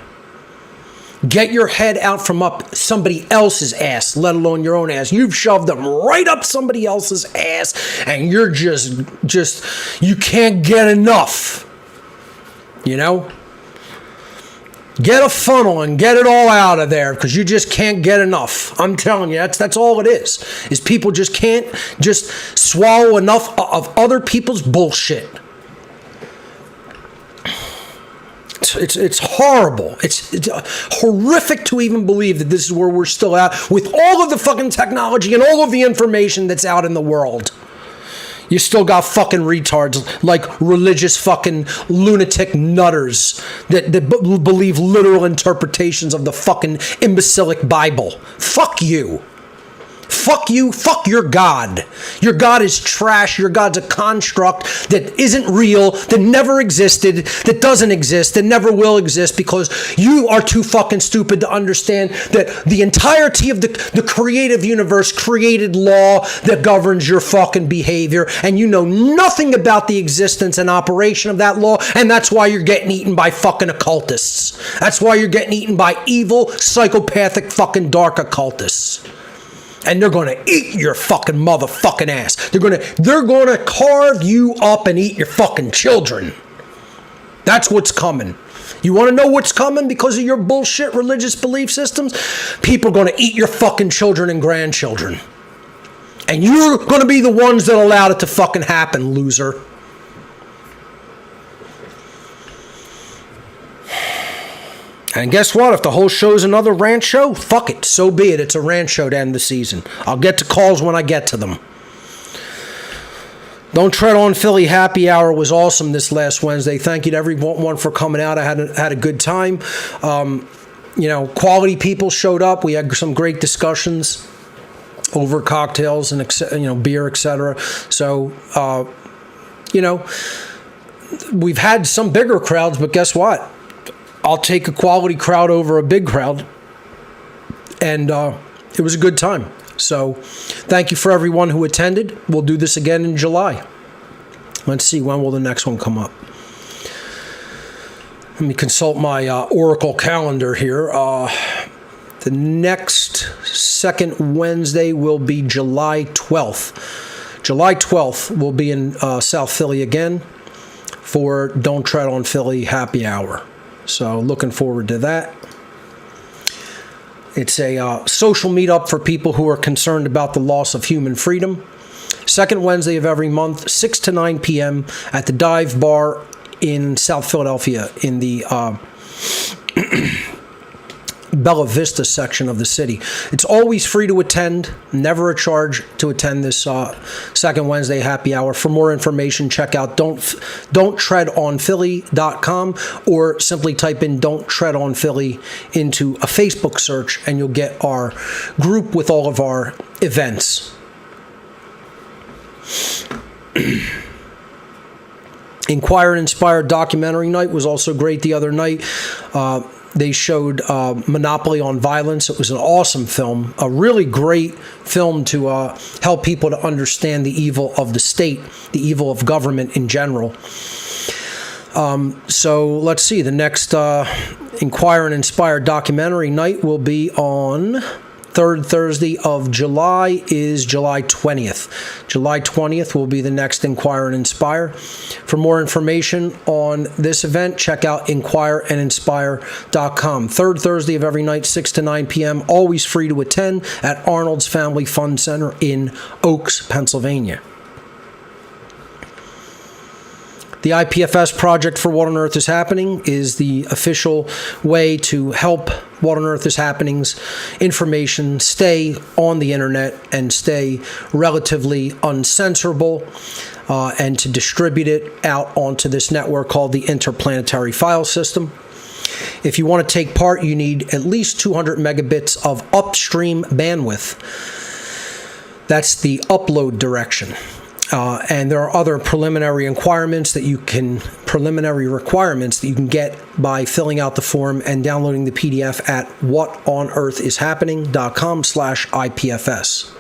Get your head out from up somebody else's ass, let alone your own ass. You've shoved them right up somebody else's ass, and you're just you can't get enough. You know? Get a funnel and get it all out of there, because you just can't get enough. I'm telling you, that's all it is people just can't just swallow enough of other people's bullshit. It's horrible. It's horrific to even believe that this is where we're still at with all of the fucking technology and all of the information that's out in the world. You still got fucking retards like religious fucking lunatic nutters that believe literal interpretations of the fucking imbecilic Bible. Fuck you. Fuck you, fuck your God. Your God is trash. Your God's a construct that isn't real, that never existed, that doesn't exist, that never will exist, because you are too fucking stupid to understand that the entirety of the creative universe created law that governs your fucking behavior, and you know nothing about the existence and operation of that law, and that's why you're getting eaten by fucking occultists. That's why you're getting eaten by evil, psychopathic, fucking dark occultists. And they're going to eat your fucking motherfucking ass. They're going to carve you up and eat your fucking children. That's what's coming. You want to know what's coming because of your bullshit religious belief systems? People are going to eat your fucking children and grandchildren. And you're going to be the ones that allowed it to fucking happen, loser. And guess what? If the whole show's another rant show, fuck it. So be it. It's a rant show to end the season. I'll get to calls when I get to them. Don't Tread on Philly happy hour was awesome this last Wednesday. Thank you to everyone for coming out. I had a good time. Quality people showed up. We had some great discussions over cocktails and beer, etc. So, we've had some bigger crowds, but guess what? I'll take a quality crowd over a big crowd. And it was a good time. So thank you for everyone who attended. We'll do this again in July. Let's see, when will the next one come up? Let me consult my Oracle calendar here. The next second Wednesday will be July 12th. July 12th will be in South Philly again for Don't Tread on Philly happy hour. So looking forward to that. It's a social meetup for people who are concerned about the loss of human freedom. Second Wednesday of every month, 6 to 9 p.m. at the Dive Bar in South Philadelphia in the Bella Vista section of the city. It's always free to attend, never a charge to attend this second Wednesday happy hour. For more information, check out don'ttreadonphilly.com or simply type in Don't Tread on Philly into a Facebook search and you'll get our group with all of our events. Inquire and Inspire documentary night was also great the other night. They showed Monopoly on Violence. It was an awesome film, a really great film to help people to understand the evil of the state, the evil of government in general. So let's see, the next Inquire and Inspire documentary night will be on third Thursday of July is July 20th. July 20th will be the next Inquire and Inspire. For more information on this event, check out inquireandinspire.com. Third Thursday of every night, 6 to 9 p.m., always free to attend at Arnold's Family Fun Center in Oaks, Pennsylvania. The IPFS Project for What on Earth is Happening is the official way to help What on Earth is Happening's information stay on the internet and stay relatively uncensorable and to distribute it out onto this network called the Interplanetary File System. If you want to take part, you need at least 200 megabits of upstream bandwidth. That's the upload direction. And there are other preliminary requirements that you can get by filling out the form and downloading the PDF at whatonearthishappening.com/IPFS.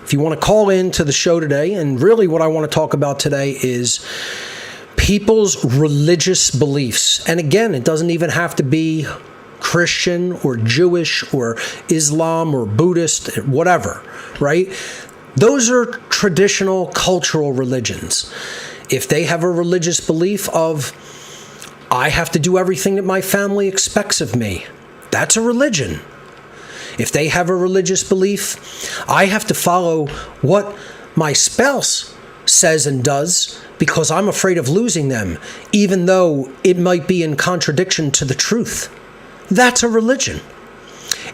If you want to call in to the show today, and really what I want to talk about today is people's religious beliefs. And again, it doesn't even have to be Christian or Jewish or Islam or Buddhist, whatever, right? Those are traditional cultural religions. If they have a religious belief of, I have to do everything that my family expects of me, that's a religion. If they have a religious belief, I have to follow what my spouse says and does because I'm afraid of losing them, even though it might be in contradiction to the truth. That's a religion.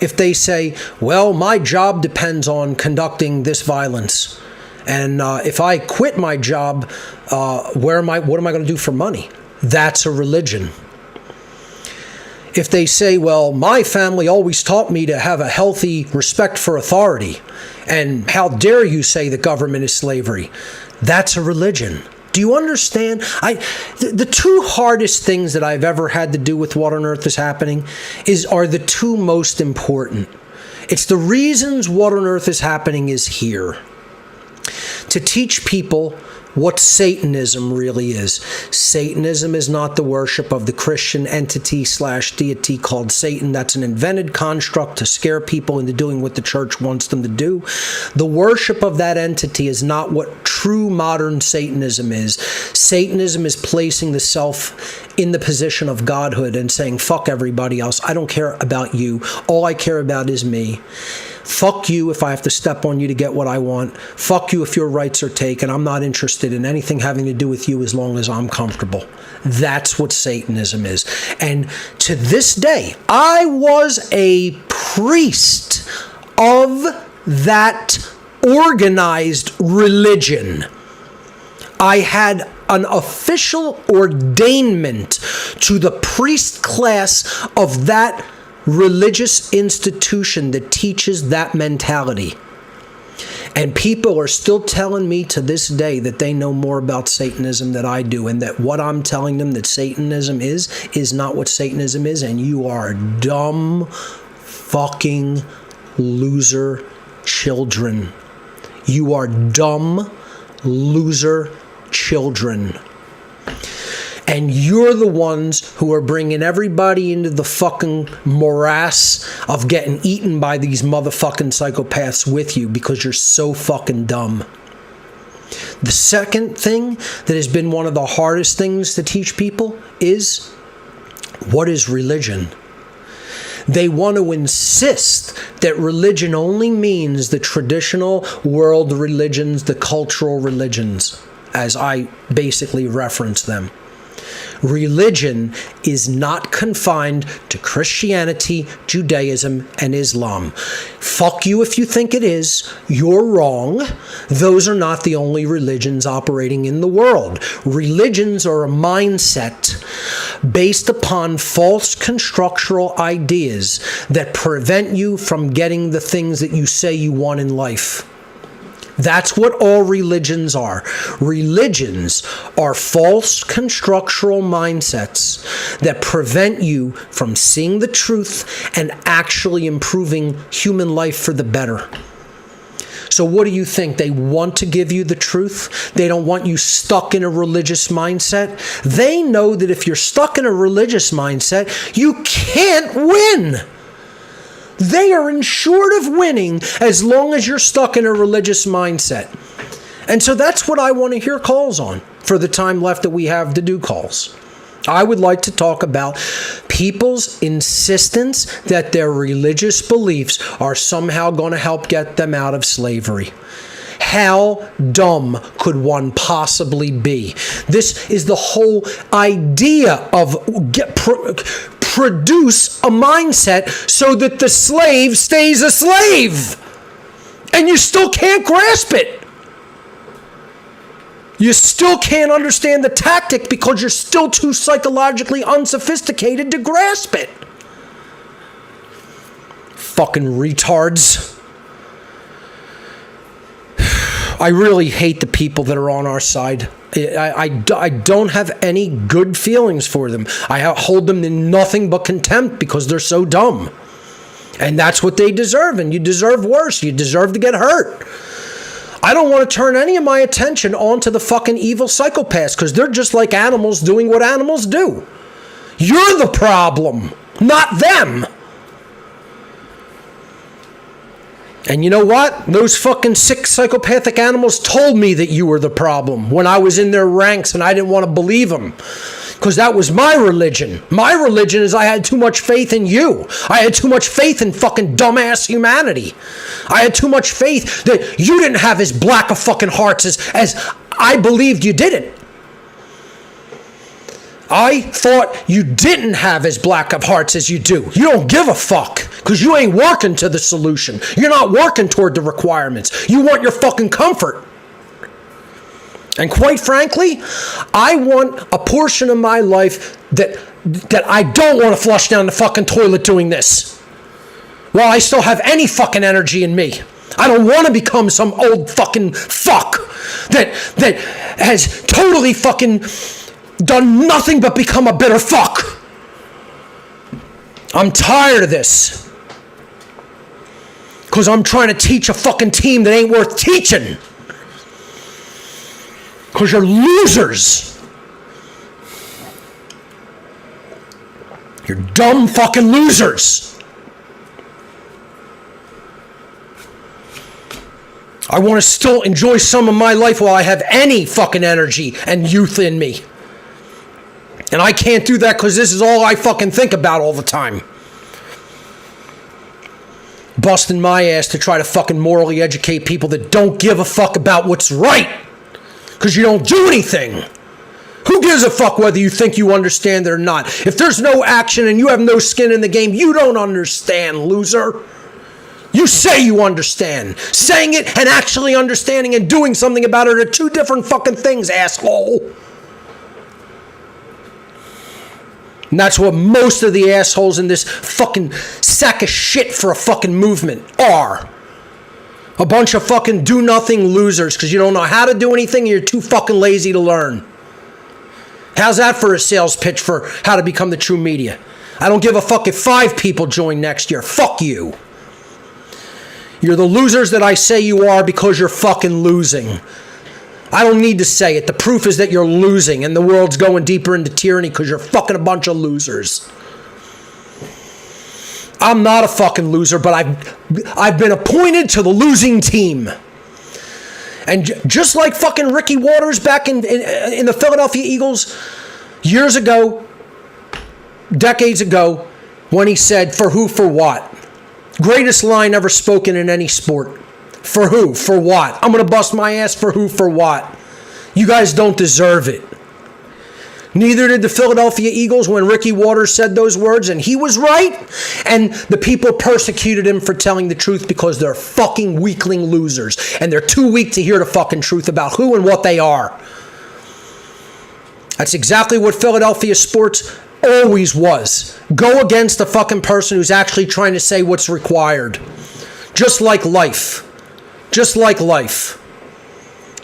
If they say, well, my job depends on conducting this violence, and if I quit my job, what am I going to do for money? That's a religion. if they say, well, my family always taught me to have a healthy respect for authority, and how dare you say the government is slavery? That's a religion. Do you understand? The two hardest things that I've ever had to do with What on Earth is Happening are the two most important. It's the reasons What on Earth is Happening is here. To teach people what Satanism really is. Satanism is not the worship of the Christian entity/deity called Satan. That's an invented construct to scare people into doing what the church wants them to do. The worship of that entity is not what true modern Satanism is. Satanism is placing the self in the position of godhood and saying, fuck everybody else. I don't care about you. All I care about is me. Fuck you if I have to step on you to get what I want. Fuck you if your rights are taken. I'm not interested in anything having to do with you as long as I'm comfortable. That's what Satanism is. And to this day, I was a priest of that organized religion. I had an official ordainment to the priest class of that religious institution that teaches that mentality. And people are still telling me to this day that they know more about Satanism than I do, and that what I'm telling them that Satanism is not what Satanism is, and you are dumb fucking loser children. You are dumb loser children. And you're the ones who are bringing everybody into the fucking morass of getting eaten by these motherfucking psychopaths with you because you're so fucking dumb. The second thing that has been one of the hardest things to teach people is, what is religion? They want to insist that religion only means the traditional world religions, the cultural religions, as I basically reference them. Religion is not confined to Christianity, Judaism, and Islam. Fuck you if you think it is. You're wrong. Those are not the only religions operating in the world. Religions are a mindset based upon false constructural ideas that prevent you from getting the things that you say you want in life. That's what all religions are. Religions are false constructural mindsets that prevent you from seeing the truth and actually improving human life for the better. So what do you think? They want to give you the truth? They don't want you stuck in a religious mindset? They know that if you're stuck in a religious mindset, you can't win. They are insured of winning as long as you're stuck in a religious mindset. And so that's what I want to hear calls on for the time left that we have to do calls. I would like to talk about people's insistence that their religious beliefs are somehow going to help get them out of slavery. How dumb could one possibly be? This is the whole idea of produce a mindset so that the slave stays a slave. And you still can't grasp it. You still can't understand the tactic because you're still too psychologically unsophisticated to grasp it. Fucking retards. I really hate the people that are on our side. I don't have any good feelings for them. I hold them in nothing but contempt because they're so dumb. And that's what they deserve, and you deserve worse. You deserve to get hurt. I don't want to turn any of my attention onto the fucking evil psychopaths because they're just like animals doing what animals do. You're the problem, not them. And you know what? Those fucking sick psychopathic animals told me that you were the problem when I was in their ranks and I didn't want to believe them. Because that was my religion. My religion is I had too much faith in you. I had too much faith in fucking dumbass humanity. I had too much faith that you didn't have as black of fucking hearts as I believed you didn't. I thought you didn't have as black of hearts as you do. You don't give a fuck because you ain't working to the solution. You're not working toward the requirements. You want your fucking comfort. And quite frankly, I want a portion of my life that that I don't want to flush down the fucking toilet doing this. While I still have any fucking energy in me. I don't want to become some old fucking fuck that has totally fucking done nothing but become a bitter fuck. I'm tired of this. Because I'm trying to teach a fucking team that ain't worth teaching. Because you're losers. You're dumb fucking losers. I want to still enjoy some of my life while I have any fucking energy and youth in me. And I can't do that because this is all I fucking think about all the time. Busting my ass to try to fucking morally educate people that don't give a fuck about what's right. Because you don't do anything. Who gives a fuck whether you think you understand it or not? If there's no action and you have no skin in the game, you don't understand, loser. You say you understand. Saying it and actually understanding and doing something about it are two different fucking things, asshole. And that's what most of the assholes in this fucking sack of shit for a fucking movement are. A bunch of fucking do-nothing losers because you don't know how to do anything and you're too fucking lazy to learn. How's that for a sales pitch for how to become the true media? I don't give a fuck if 5 people join next year. Fuck you. You're the losers that I say you are because you're fucking losing. I don't need to say it. The proof is that you're losing and the world's going deeper into tyranny because you're fucking a bunch of losers. I'm not a fucking loser, but I've been appointed to the losing team. And just like fucking Ricky Waters back in the Philadelphia Eagles years ago, decades ago, when he said, for who, for what? Greatest line ever spoken in any sport. For who? For what? I'm going to bust my ass for who? For what? You guys don't deserve it. Neither did the Philadelphia Eagles when Ricky Waters said those words, and he was right. And the people persecuted him for telling the truth because they're fucking weakling losers. And they're too weak to hear the fucking truth about who and what they are. That's exactly what Philadelphia sports always was. Go against the fucking person who's actually trying to say what's required. Just like life. Just like life.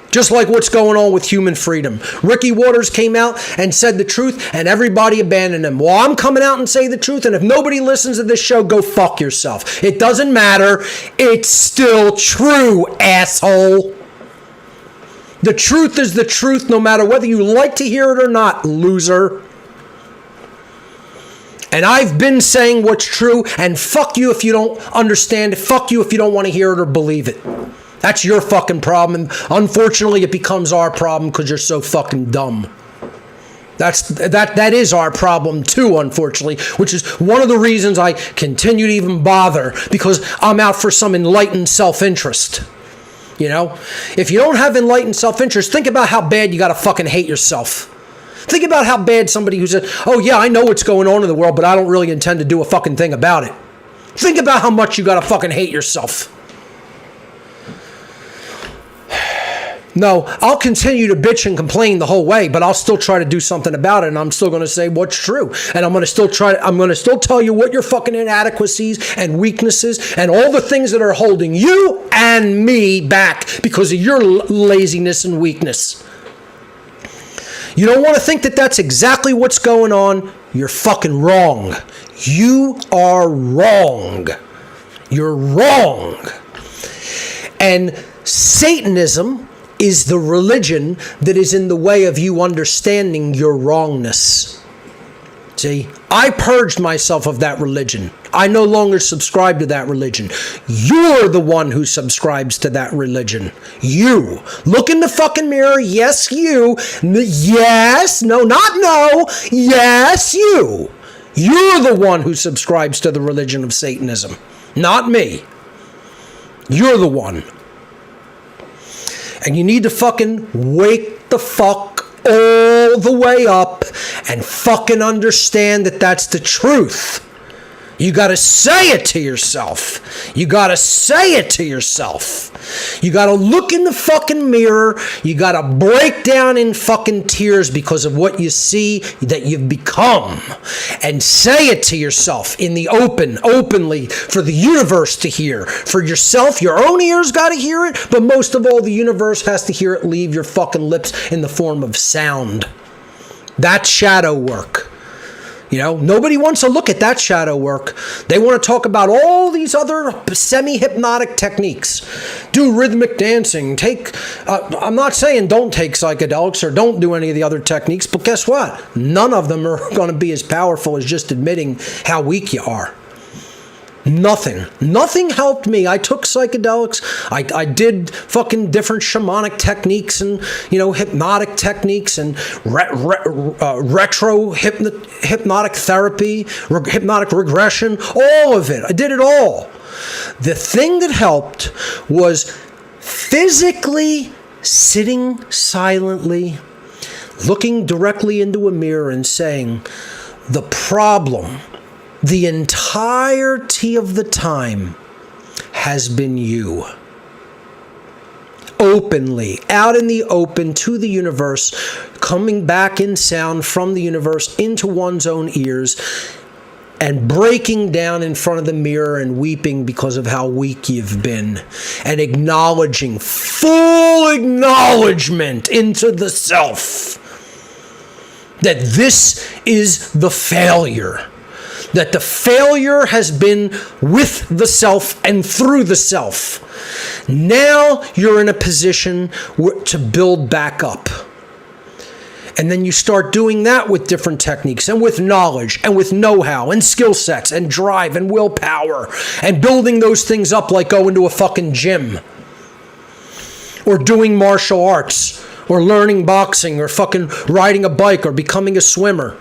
Just like what's going on with human freedom. Ricky Waters came out and said the truth and everybody abandoned him. Well, I'm coming out and saying the truth, and if nobody listens to this show, go fuck yourself. It doesn't matter. It's still true, asshole. The truth is the truth no matter whether you like to hear it or not, loser. And I've been saying what's true, and fuck you if you don't understand it. Fuck you if you don't want to hear it or believe it. That's your fucking problem. And unfortunately, it becomes our problem because you're so fucking dumb. That is our problem too, unfortunately, which is one of the reasons I continue to even bother, because I'm out for some enlightened self-interest. You know? If you don't have enlightened self-interest, think about how bad you got to fucking hate yourself. Think about how bad somebody who said, oh yeah, I know what's going on in the world, but I don't really intend to do a fucking thing about it. Think about how much you got to fucking hate yourself. No, I'll continue to bitch and complain the whole way, but I'll still try to do something about it, and I'm still going to say what's true. And I'm going to still tell you what your fucking inadequacies and weaknesses and all the things that are holding you and me back because of your laziness and weakness. You don't want to think that that's exactly what's going on? You're fucking wrong. You are wrong. You're wrong. And Satanism is the religion that is in the way of you understanding your wrongness. See, I purged myself of that religion. I no longer subscribe to that religion. You're the one who subscribes to that religion. You. Look in the fucking mirror. Yes, you. Yes. No, not no. Yes, you. You're the one who subscribes to the religion of Satanism. Not me. You're the one. And you need to fucking wake the fuck all the way up and fucking understand that that's the truth. You got to say it to yourself. You got to say it to yourself. You got to look in the fucking mirror. You got to break down in fucking tears because of what you see that you've become. And say it to yourself in the openly, for the universe to hear. For yourself, your own ears got to hear it, but most of all, the universe has to hear it leave your fucking lips in the form of sound. That's shadow work. You know, nobody wants to look at that shadow work. They want to talk about all these other semi-hypnotic techniques. Do rhythmic dancing. I'm not saying don't take psychedelics or don't do any of the other techniques, but guess what? None of them are going to be as powerful as just admitting how weak you are. Nothing helped me. I took psychedelics. I did fucking different shamanic techniques and, hypnotic techniques and retro hypnotic therapy, hypnotic regression, all of it. I did it all. The thing that helped was physically sitting silently, looking directly into a mirror and saying, the problem the entirety of the time has been you. Openly, out in the open to the universe, coming back in sound from the universe into one's own ears, and breaking down in front of the mirror and weeping because of how weak you've been, and acknowledging, full acknowledgement into the self, that this is the failure. That the failure has been with the self and through the self. Now you're in a position to build back up. And then you start doing that with different techniques and with knowledge and with know-how and skill sets and drive and willpower and building those things up like going to a fucking gym or doing martial arts or learning boxing or fucking riding a bike or becoming a swimmer.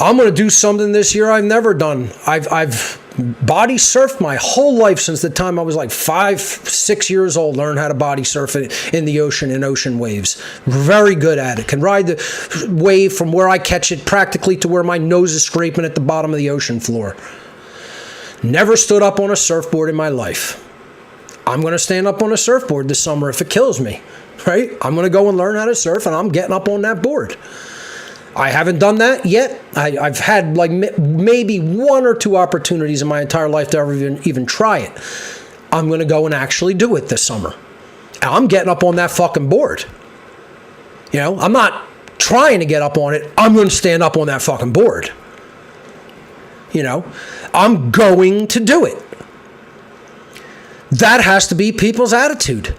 I'm going to do something this year I've never done. I've body surfed my whole life since the time I was like 5-6 years old. Learned how to body surf in the ocean, in ocean waves. Very good at it. Can ride the wave from where I catch it practically to where my nose is scraping at the bottom of the ocean floor. Never stood up on a surfboard in my life. I'm going to stand up on a surfboard this summer if it kills me, right? I'm going to go and learn how to surf and I'm getting up on that board. I haven't done that yet. I've had like maybe 1 or 2 opportunities in my entire life to ever even try it. I'm going to go and actually do it this summer. I'm getting up on that fucking board. I'm not trying to get up on it. I'm going to stand up on that fucking board. I'm going to do it. That has to be people's attitude.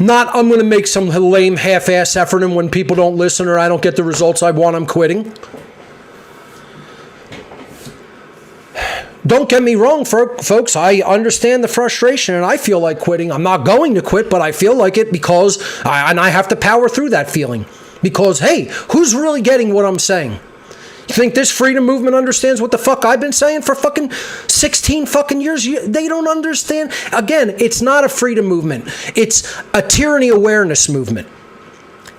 Not, I'm going to make some lame half-ass effort and when people don't listen or I don't get the results I want, I'm quitting. Don't get me wrong, folks. I understand the frustration and I feel like quitting. I'm not going to quit, but I feel like it because I have to power through that feeling. Because, hey, who's really getting what I'm saying? You think this freedom movement understands what the fuck I've been saying for fucking 16 fucking years? They don't understand. Again, it's not a freedom movement. It's a tyranny awareness movement.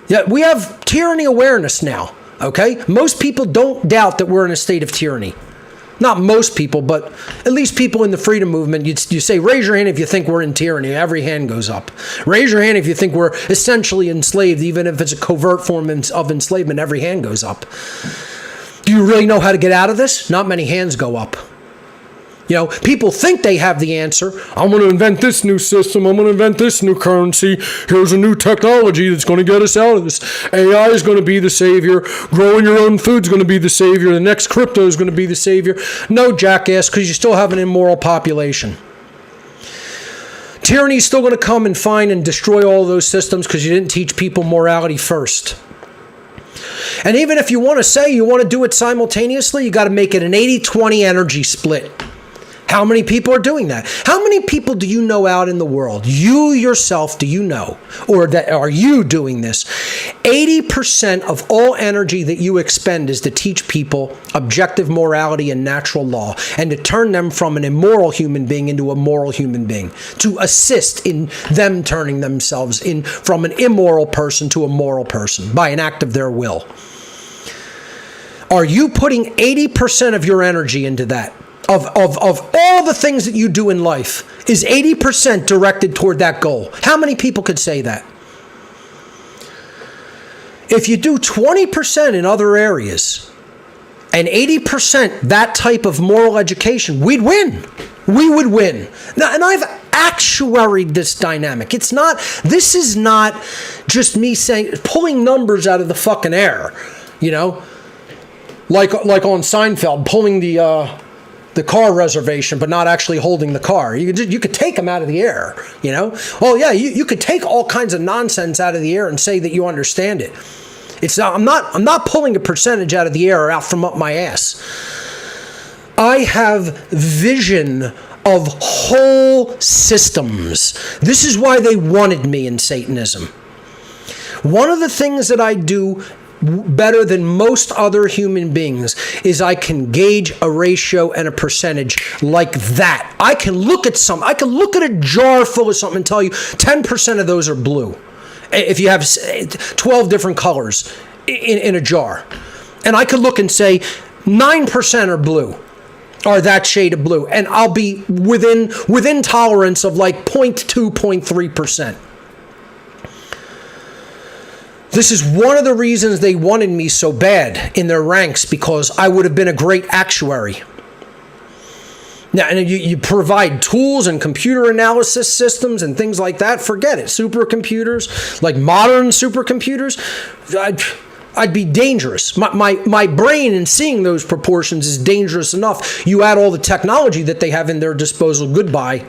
Yeah, we have tyranny awareness now, okay? Most people don't doubt that we're in a state of tyranny. Not most people, but at least people in the freedom movement, you say, raise your hand if you think we're in tyranny. Every hand goes up. Raise your hand if you think we're essentially enslaved, even if it's a covert form of enslavement. Every hand goes up. Do you really know how to get out of this? Not many hands go up. People think they have the answer. I'm going to invent this new system. I'm going to invent this new currency. Here's a new technology that's going to get us out of this. AI is going to be the savior. Growing your own food is going to be the savior. The next crypto is going to be the savior. No, jackass, because you still have an immoral population. Tyranny is still going to come and find and destroy all those systems because you didn't teach people morality first. And even if you want to say you want to do it simultaneously, you got to make it an 80-20 energy split. How many people are doing that? How many people do you know out in the world? You yourself, do you know? Or that are you doing this? 80% of all energy that you expend is to teach people objective morality and natural law and to turn them from an immoral human being into a moral human being, to assist in them turning themselves from an immoral person to a moral person by an act of their will. Are you putting 80% of your energy into that? Of all the things that you do in life, is 80% directed toward that goal? How many people could say that? If you do 20% in other areas and 80% that type of moral education, we'd win. We would win. Now, and I've actuaried this dynamic. This is not just me saying, pulling numbers out of the fucking air, you know? Like on Seinfeld, pulling the car reservation, but not actually holding the car. You could take them out of the air, you know? Well, yeah, you could take all kinds of nonsense out of the air and say that you understand it. I'm not pulling a percentage out of the air or out from up my ass. I have vision of whole systems. This is why they wanted me in Satanism. One of the things that I do better than most other human beings is I can gauge a ratio and a percentage like that. I can look at a jar full of something and tell you 10% of those are blue. If you have 12 different colors in a jar. And I could look and say 9% are blue, or that shade of blue, and I'll be within tolerance of like 0.2, 0.3%. This is one of the reasons they wanted me so bad in their ranks, because I would have been a great actuary. Now, and you provide tools and computer analysis systems and things like that. Forget it. Supercomputers, like modern supercomputers, I'd be dangerous. My brain in seeing those proportions is dangerous enough. You add all the technology that they have in their disposal, goodbye.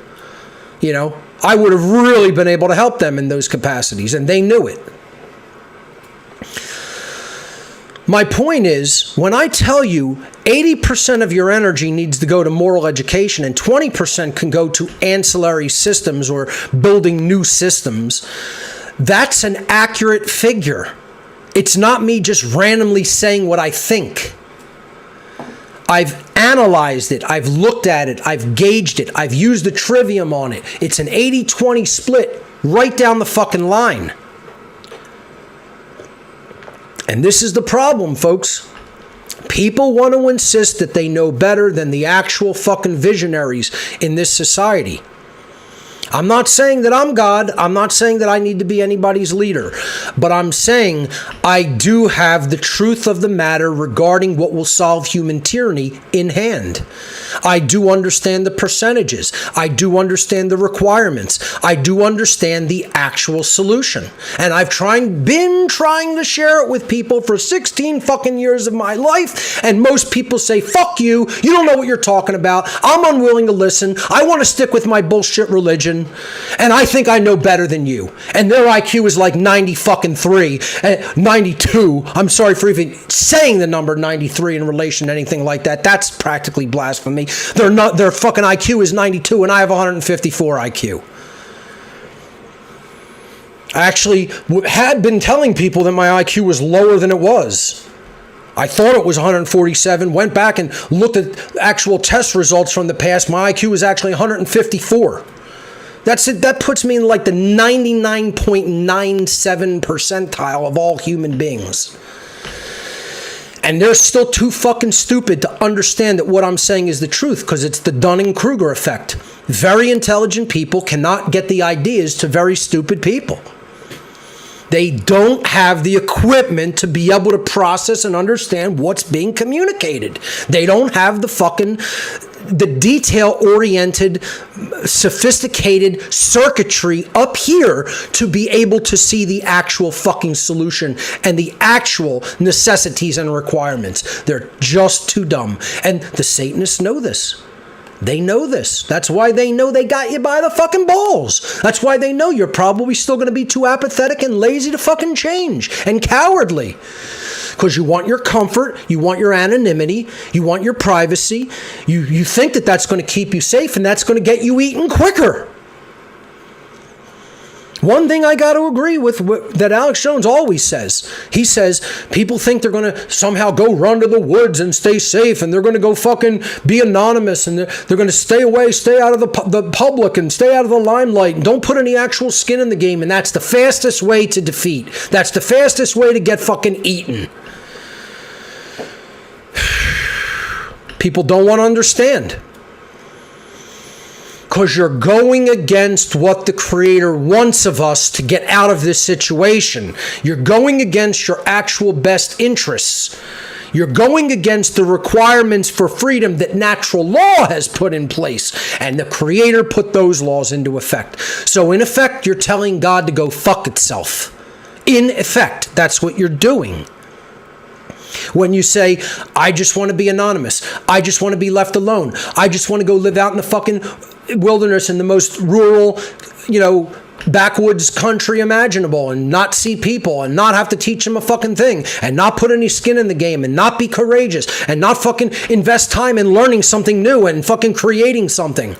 You know, I would have really been able to help them in those capacities, and they knew it. My point is, when I tell you 80% of your energy needs to go to moral education and 20% can go to ancillary systems or building new systems, that's an accurate figure. It's not me just randomly saying what I think. I've analyzed it. I've looked at it. I've gauged it. I've used the trivium on it. It's an 80-20 split right down the fucking line. And this is the problem, folks. People want to insist that they know better than the actual fucking visionaries in this society. I'm not saying that I'm God. I'm not saying that I need to be anybody's leader. But I'm saying I do have the truth of the matter regarding what will solve human tyranny in hand. I do understand the percentages. I do understand the requirements. I do understand the actual solution. And I've been trying to share it with people for 16 fucking years of my life. And most people say, fuck you. You don't know what you're talking about. I'm unwilling to listen. I want to stick with my bullshit religion. And I think I know better than you. And their IQ is like 93, 92. I'm sorry for even saying the number 93 in relation to anything like that. That's practically blasphemy. Their fucking IQ is 92 and I have 154 IQ. I actually had been telling people that my IQ was lower than it was. I thought it was 147, went back and looked at actual test results from the past. My IQ was actually 154. That's it. That puts me in like the 99.97 percentile of all human beings. And they're still too fucking stupid to understand that what I'm saying is the truth, because it's the Dunning-Kruger effect. Very intelligent people cannot get the ideas to very stupid people. They don't have the equipment to be able to process and understand what's being communicated. They don't have the detail-oriented, sophisticated circuitry up here to be able to see the actual fucking solution and the actual necessities and requirements. They're just too dumb. And the Satanists know this. They know this. That's why they know they got you by the fucking balls. That's why they know you're probably still going to be too apathetic and lazy to fucking change and cowardly. Because you want your comfort, you want your anonymity, you want your privacy. You think that that's going to keep you safe and that's going to get you eaten quicker. One thing I got to agree with that Alex Jones always says. He says people think they're going to somehow go run to the woods and stay safe, and they're going to go fucking be anonymous, and they're going to stay away, stay out of the public, and stay out of the limelight, and don't put any actual skin in the game, and that's the fastest way to defeat. That's the fastest way to get fucking eaten. People don't want to understand. Because you're going against what the Creator wants of us to get out of this situation. You're going against your actual best interests. You're going against the requirements for freedom that natural law has put in place. And the Creator put those laws into effect. So in effect, you're telling God to go fuck itself. In effect, that's what you're doing. When you say, I just want to be anonymous. I just want to be left alone. I just want to go live out in the fucking wilderness in the most rural, backwoods country imaginable and not see people and not have to teach them a fucking thing and not put any skin in the game and not be courageous and not fucking invest time in learning something new and fucking creating something.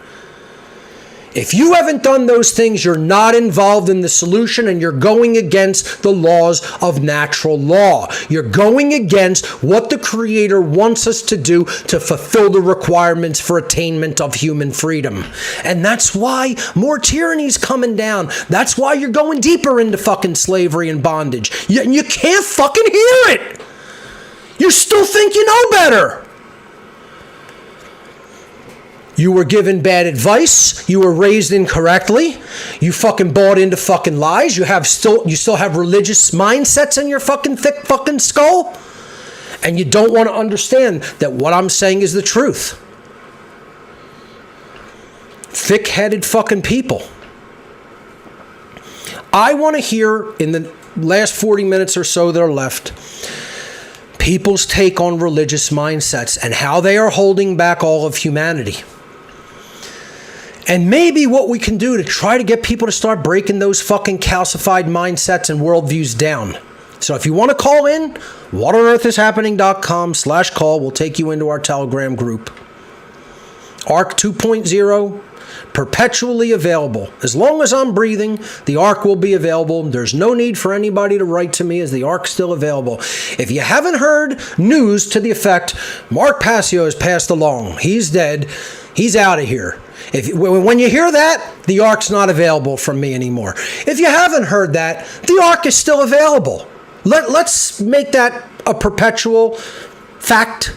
If you haven't done those things, you're not involved in the solution and you're going against the laws of natural law. You're going against what the Creator wants us to do to fulfill the requirements for attainment of human freedom. And that's why more tyranny's coming down. That's why you're going deeper into fucking slavery and bondage. You can't fucking hear it. You still think you know better. You were given bad advice. You were raised incorrectly. You fucking bought into fucking lies. You still have religious mindsets in your fucking thick fucking skull. And you don't want to understand that what I'm saying is the truth. Thick-headed fucking people. I want to hear in the last 40 minutes or so that are left people's take on religious mindsets and how they are holding back all of humanity. And maybe what we can do to try to get people to start breaking those fucking calcified mindsets and worldviews down. So if you want to call in, whatonearthishappening.com/call will take you into our Telegram group. ARC 2.0, perpetually available. As long as I'm breathing, the ARC will be available. There's no need for anybody to write to me as the ARC's still available. If you haven't heard news to the effect, Mark Passio has passed along. He's dead. He's out of here. When you hear that, the ARC's not available from me anymore. If you haven't heard that, the ARC is still available. Let's make that a perpetual fact,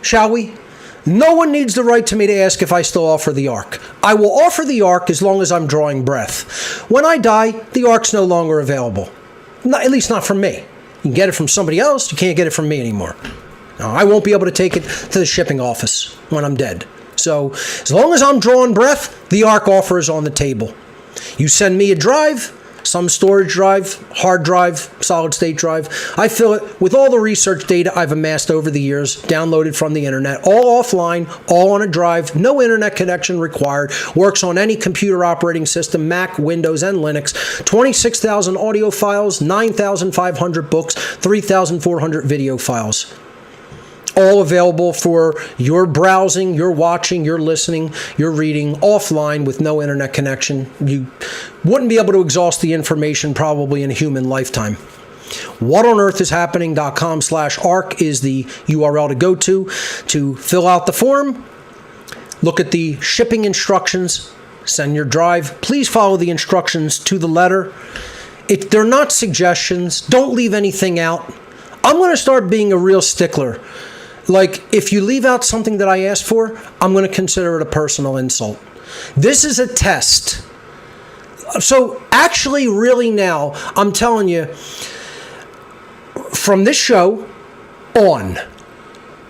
shall we? No one needs to write to me to ask if I still offer the ARC. I will offer the ARC as long as I'm drawing breath. When I die, the ARC's no longer available. At least not from me. You can get it from somebody else. You can't get it from me anymore. No, I won't be able to take it to the shipping office when I'm dead. So as long as I'm drawing breath, the ARC offer is on the table. You send me a drive, some storage drive, hard drive, solid state drive. I fill it with all the research data I've amassed over the years, downloaded from the internet, all offline, all on a drive, no internet connection required, works on any computer operating system, Mac, Windows, and Linux, 26,000 audio files, 9,500 books, 3,400 video files. All available for your browsing, your watching, your listening, your reading, offline with no internet connection. You wouldn't be able to exhaust the information probably in a human lifetime. whatonearthishappening.com/ARC is the URL to go to fill out the form, look at the shipping instructions, send your drive. Please follow the instructions to the letter. If they're not suggestions, don't leave anything out. I'm going to start being a real stickler. Like, if you leave out something that I asked for, I'm going to consider it a personal insult. This is a test. So, actually, really now, I'm telling you, from this show on,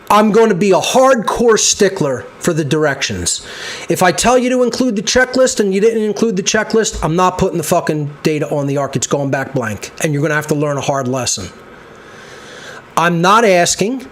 I'm going to be a hardcore stickler for the directions. If I tell you to include the checklist and you didn't include the checklist, I'm not putting the fucking data on the ARC. It's going back blank. And you're going to have to learn a hard lesson. I'm not asking.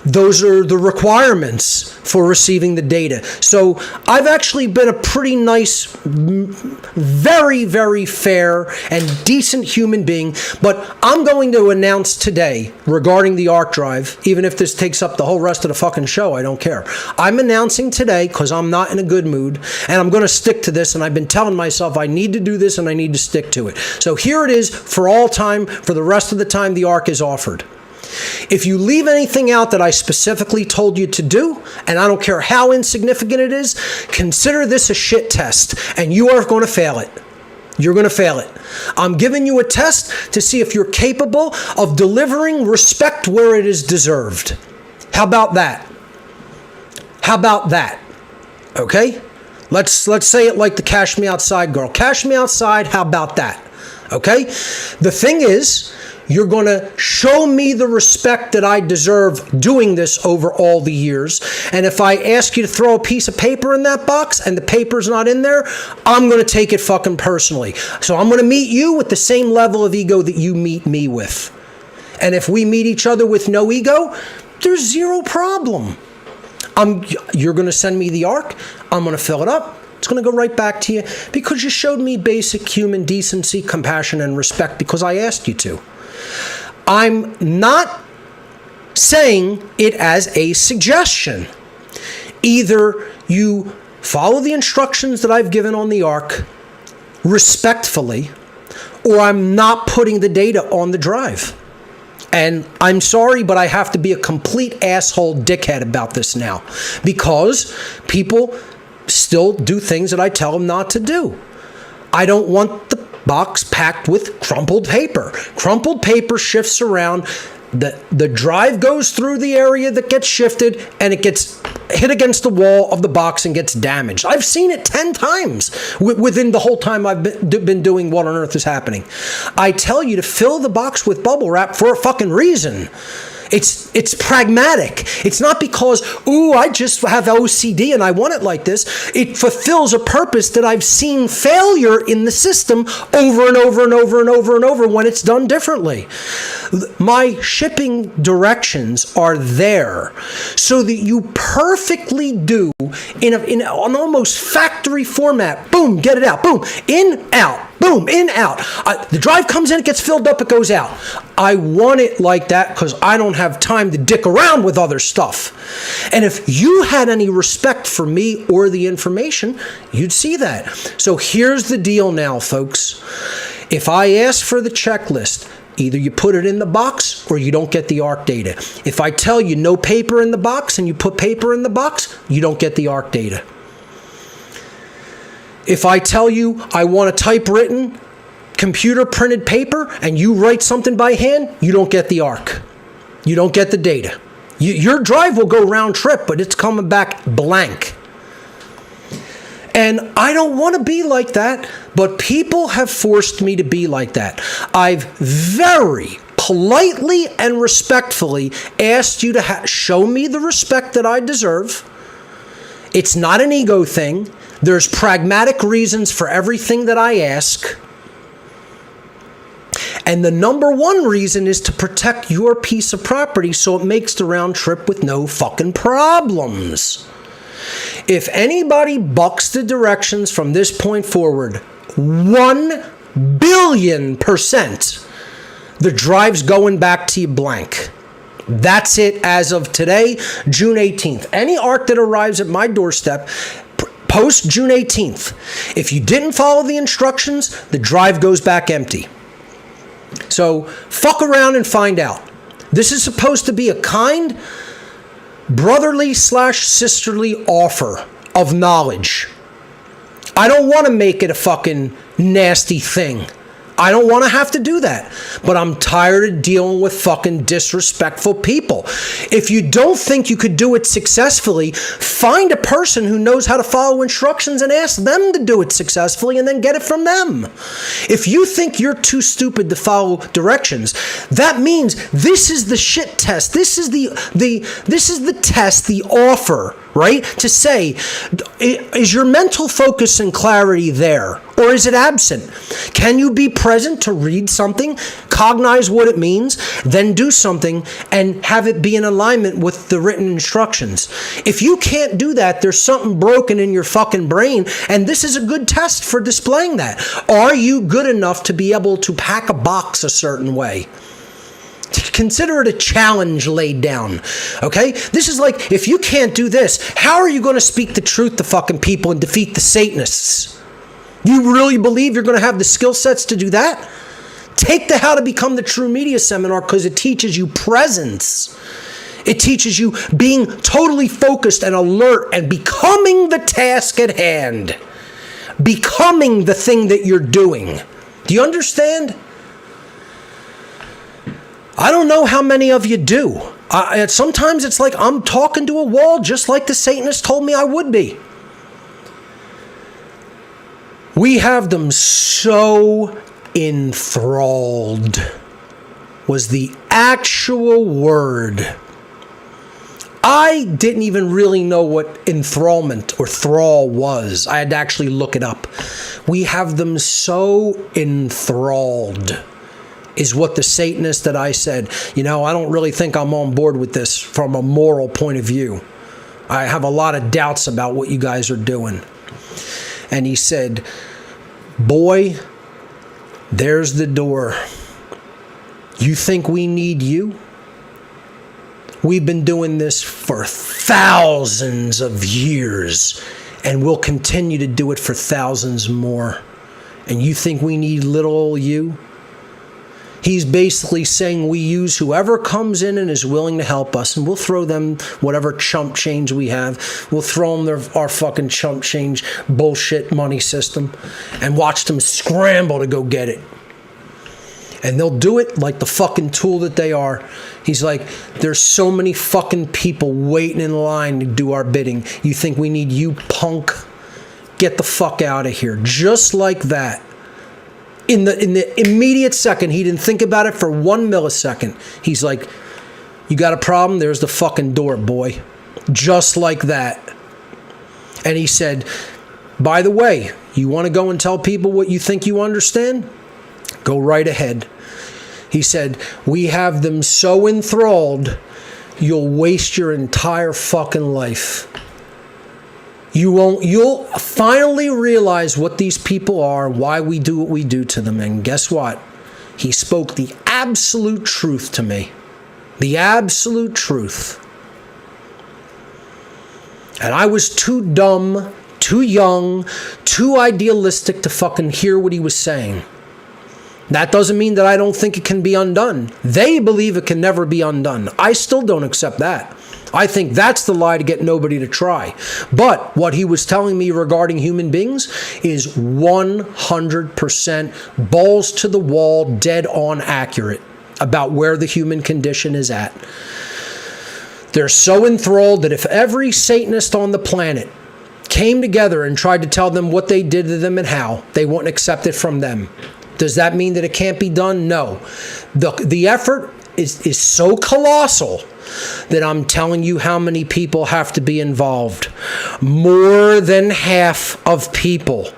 Those are the requirements for receiving the data. So I've actually been a pretty nice, very, very fair and decent human being, but I'm going to announce today regarding the ARC drive, even if this takes up the whole rest of the fucking show, I don't care. I'm announcing today because I'm not in a good mood, and I'm going to stick to this, and I've been telling myself I need to do this and I need to stick to it. So here it is for all time, for the rest of the time the ARC is offered. If you leave anything out that I specifically told you to do, and I don't care how insignificant it is, consider this a shit test, and you are going to fail it. You're going to fail it. I'm giving you a test to see if you're capable of delivering respect where it is deserved. How about that? How about that? Okay? Let's say it like the Cash Me Outside girl. Cash me outside, how about that? Okay? The thing is, you're going to show me the respect that I deserve doing this over all the years. And if I ask you to throw a piece of paper in that box and the paper's not in there, I'm going to take it fucking personally. So I'm going to meet you with the same level of ego that you meet me with. And if we meet each other with no ego, there's zero problem. You're going to send me the ARC. I'm going to fill it up. It's going to go right back to you because you showed me basic human decency, compassion, and respect because I asked you to. I'm not saying it as a suggestion. Either you follow the instructions that I've given on the ARC respectfully, or I'm not putting the data on the drive. And I'm sorry, but I have to be a complete asshole dickhead about this now because people still do things that I tell them not to do. I don't want the box packed with crumpled paper. Crumpled paper shifts around. The drive goes through the area that gets shifted and it gets hit against the wall of the box and gets damaged. I've seen it 10 times within the whole time I've been doing What on Earth is Happening. I tell you to fill the box with bubble wrap for a fucking reason. It's pragmatic. It's not because, I just have OCD and I want it like this. It fulfills a purpose that I've seen failure in the system over and over and over and over and over when it's done differently. My shipping directions are there so that you perfectly do in an almost factory format. Boom, get it out. Boom, in, out. Boom, in, out. The drive comes in, it gets filled up, it goes out. I want it like that because I don't have time to dick around with other stuff. And if you had any respect for me or the information, you'd see that. So here's the deal now, folks. If I ask for the checklist, either you put it in the box or you don't get the ARC data. If I tell you no paper in the box and you put paper in the box, you don't get the ARC data. If I tell you I want a typewritten, computer printed paper and you write something by hand, you don't get the ARC. You don't get the data. Your drive will go round trip, but it's coming back blank. And I don't want to be like that, but people have forced me to be like that. I've very politely and respectfully asked you to show me the respect that I deserve. It's not an ego thing. There's pragmatic reasons for everything that I ask. And the number one reason is to protect your piece of property so it makes the round trip with no fucking problems. If anybody bucks the directions from this point forward, 1,000,000,000%, the drive's going back to you blank. That's it as of today, June 18th. Any ARC that arrives at my doorstep post June 18th, if you didn't follow the instructions, the drive goes back empty. So fuck around and find out. This is supposed to be a kind, brotherly/sisterly offer of knowledge. I don't want to make it a fucking nasty thing. I don't want to have to do that. But I'm tired of dealing with fucking disrespectful people. If you don't think you could do it successfully, find a person who knows how to follow instructions and ask them to do it successfully and then get it from them. If you think you're too stupid to follow directions, that means this is the shit test. This is the test, the offer, right? To say, is your mental focus and clarity there? Or is it absent? Can you be present to read something, cognize what it means, then do something and have it be in alignment with the written instructions? If you can't do that, there's something broken in your fucking brain, and this is a good test for displaying that. Are you good enough to be able to pack a box a certain way? Consider it a challenge laid down, okay? This is like, if you can't do this, how are you going to speak the truth to fucking people and defeat the Satanists? You really believe you're going to have the skill sets to do that? Take the How to Become the True Media seminar because it teaches you presence. It teaches you being totally focused and alert and becoming the task at hand. Becoming the thing that you're doing. Do you understand? I don't know how many of you do. Sometimes it's like I'm talking to a wall, just like the Satanist told me I would be. We have them so enthralled, was the actual word. I didn't even really know what enthrallment or thrall was. I had to actually look it up. We have them so enthralled, is what the Satanist that I said, I don't really think I'm on board with this from a moral point of view. I have a lot of doubts about what you guys are doing. And he said, boy, there's the door. You think we need you? We've been doing this for thousands of years, and we'll continue to do it for thousands more. And you think we need little old you? He's basically saying we use whoever comes in and is willing to help us, and we'll throw them whatever chump change we have. We'll throw them our fucking chump change bullshit money system and watch them scramble to go get it. And they'll do it like the fucking tool that they are. He's like, there's so many fucking people waiting in line to do our bidding. You think we need you, punk? Get the fuck out of here. Just like that. In the immediate second, he didn't think about it for 1 millisecond. He's like, you got a problem? There's the fucking door, boy. Just like that. And he said, by the way, you want to go and tell people what you think you understand? Go right ahead. He said, we have them so enthralled, you'll waste your entire fucking life. You'll finally realize what these people are, why we do what we do to them. And guess what? He spoke the absolute truth to me. The absolute truth. And I was too dumb, too young, too idealistic to fucking hear what he was saying. That doesn't mean that I don't think it can be undone. They believe it can never be undone. I still don't accept that. I think that's the lie to get nobody to try. But what he was telling me regarding human beings is 100% balls to the wall, dead on accurate about where the human condition is at. They're so enthralled that if every Satanist on the planet came together and tried to tell them what they did to them and how, they wouldn't accept it from them. Does that mean that it can't be done? No. The effort is so colossal that I'm telling you how many people have to be involved. More than half of people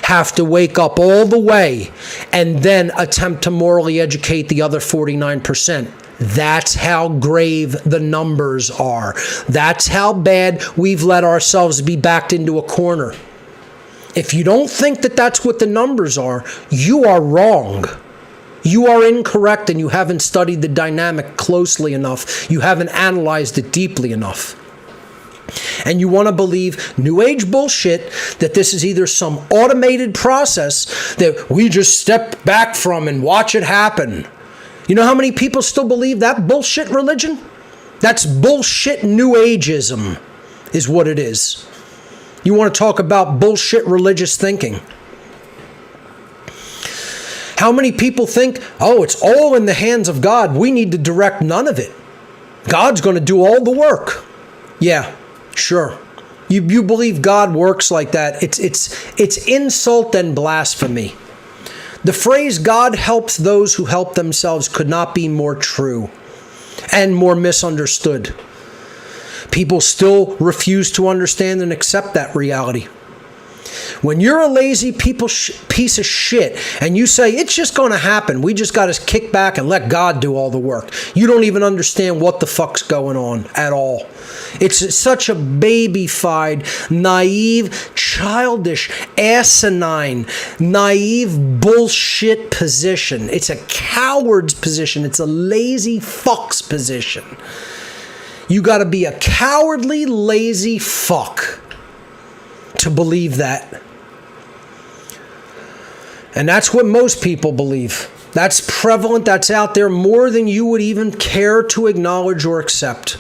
have to wake up all the way and then attempt to morally educate the other 49%. That's how grave the numbers are. That's how bad we've let ourselves be backed into a corner. If you don't think that that's what the numbers are, you are wrong. You are incorrect, and you haven't studied the dynamic closely enough. You haven't analyzed it deeply enough. And you want to believe New Age bullshit that this is either some automated process that we just step back from and watch it happen. You know how many people still believe that bullshit religion? That's bullshit New Ageism is what it is. You want to talk about bullshit religious thinking. How many people think, oh, it's all in the hands of God. We need to direct none of it. God's going to do all the work. Yeah, sure. You believe God works like that. It's insult and blasphemy. The phrase God helps those who help themselves could not be more true and more misunderstood. People still refuse to understand and accept that reality. When you're a lazy piece of shit and you say, it's just going to happen, we just got to kick back and let God do all the work. You don't even understand what the fuck's going on at all. It's such a babyfied, naive, childish, asinine, naive bullshit position. It's a coward's position. It's a lazy fuck's position. You got to be a cowardly, lazy fuck to believe that. And that's what most people believe. That's prevalent. That's out there more than you would even care to acknowledge or accept.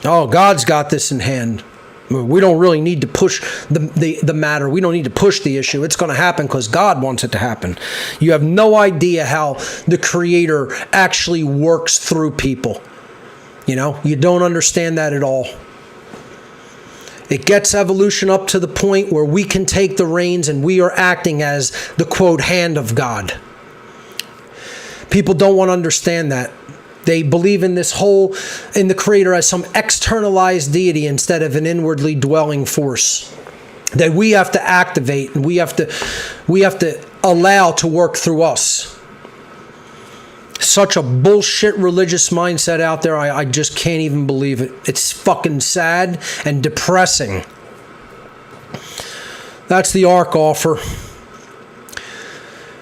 Oh, God's got this in hand. We don't really need to push the matter. We don't need to push the issue. It's going to happen because God wants it to happen. You have no idea how the Creator actually works through people. You don't understand that at all. It gets evolution up to the point where we can take the reins and we are acting as the, quote, hand of God. People don't want to understand that. They believe in the Creator as some externalized deity instead of an inwardly dwelling force that we have to activate and we have to allow to work through us. Such a bullshit religious mindset out there. I just can't even believe it. It's fucking sad and depressing. That's the ARC offer.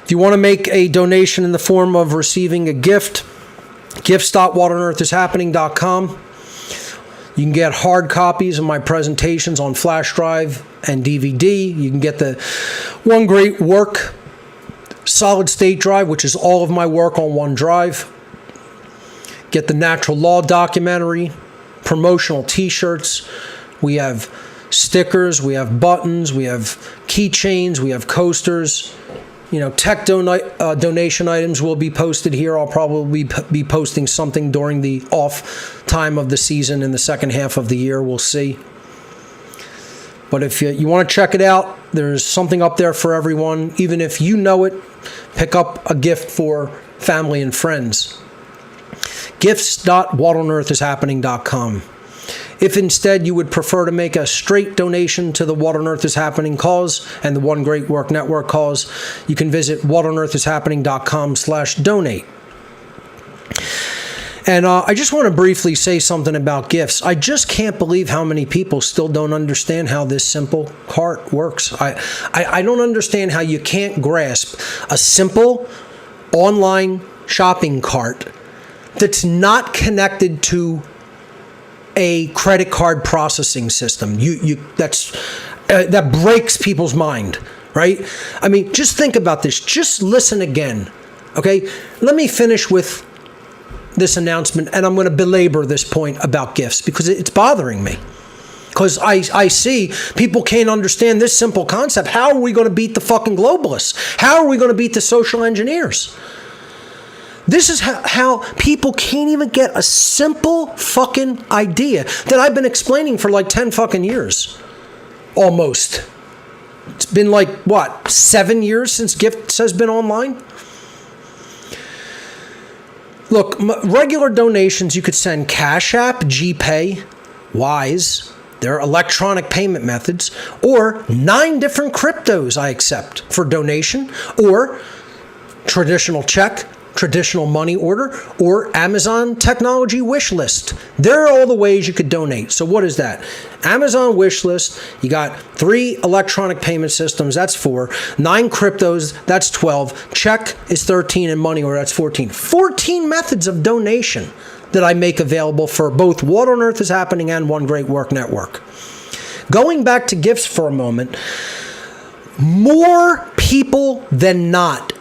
If you want to make a donation in the form of receiving a gift, gifts.whatonearthishappening.com. You can get hard copies of my presentations on flash drive and DVD. You can get the One Great Work solid state drive, which is all of my work on one drive. Get the Natural Law documentary, promotional t-shirts. We have stickers, we have buttons, we have keychains, we have coasters. Tech donation items will be posted here. I'll probably be posting something during the off time of the season in the second half of the year. We'll see. But if you want to check it out, there's something up there for everyone. Even if you know it, pick up a gift for family and friends. Gifts.whatonearthishappening.com. If instead you would prefer to make a straight donation to the What on Earth is Happening cause and the One Great Work Network cause, you can visit whatonearthishappening.com/donate. And I just want to briefly say something about gifts. I just can't believe how many people still don't understand how this simple cart works. I don't understand how you can't grasp a simple online shopping cart that's not connected to a credit card processing system. That breaks people's mind, right? I mean, just think about this. Just listen again, okay? Let me finish with this announcement, and I'm going to belabor this point about gifts because it's bothering me. Because I see people can't understand this simple concept. How are we going to beat the fucking globalists? How are we going to beat the social engineers? This is how people can't even get a simple fucking idea that I've been explaining for like 10 fucking years. Almost. It's been 7 years since Gifts has been online? Look, regular donations, you could send Cash App, GPay, Wise, their electronic payment methods, or 9 different cryptos I accept for donation, or traditional check, traditional money order, or Amazon technology wish list. There are all the ways you could donate. So what is that? Amazon wish list, you got 3 electronic payment systems, that's 4. 9 cryptos, that's 12. Check is 13, and money order, that's 14. 14 methods of donation that I make available for both What on Earth is Happening and One Great Work Network. Going back to gifts for a moment, more people than not,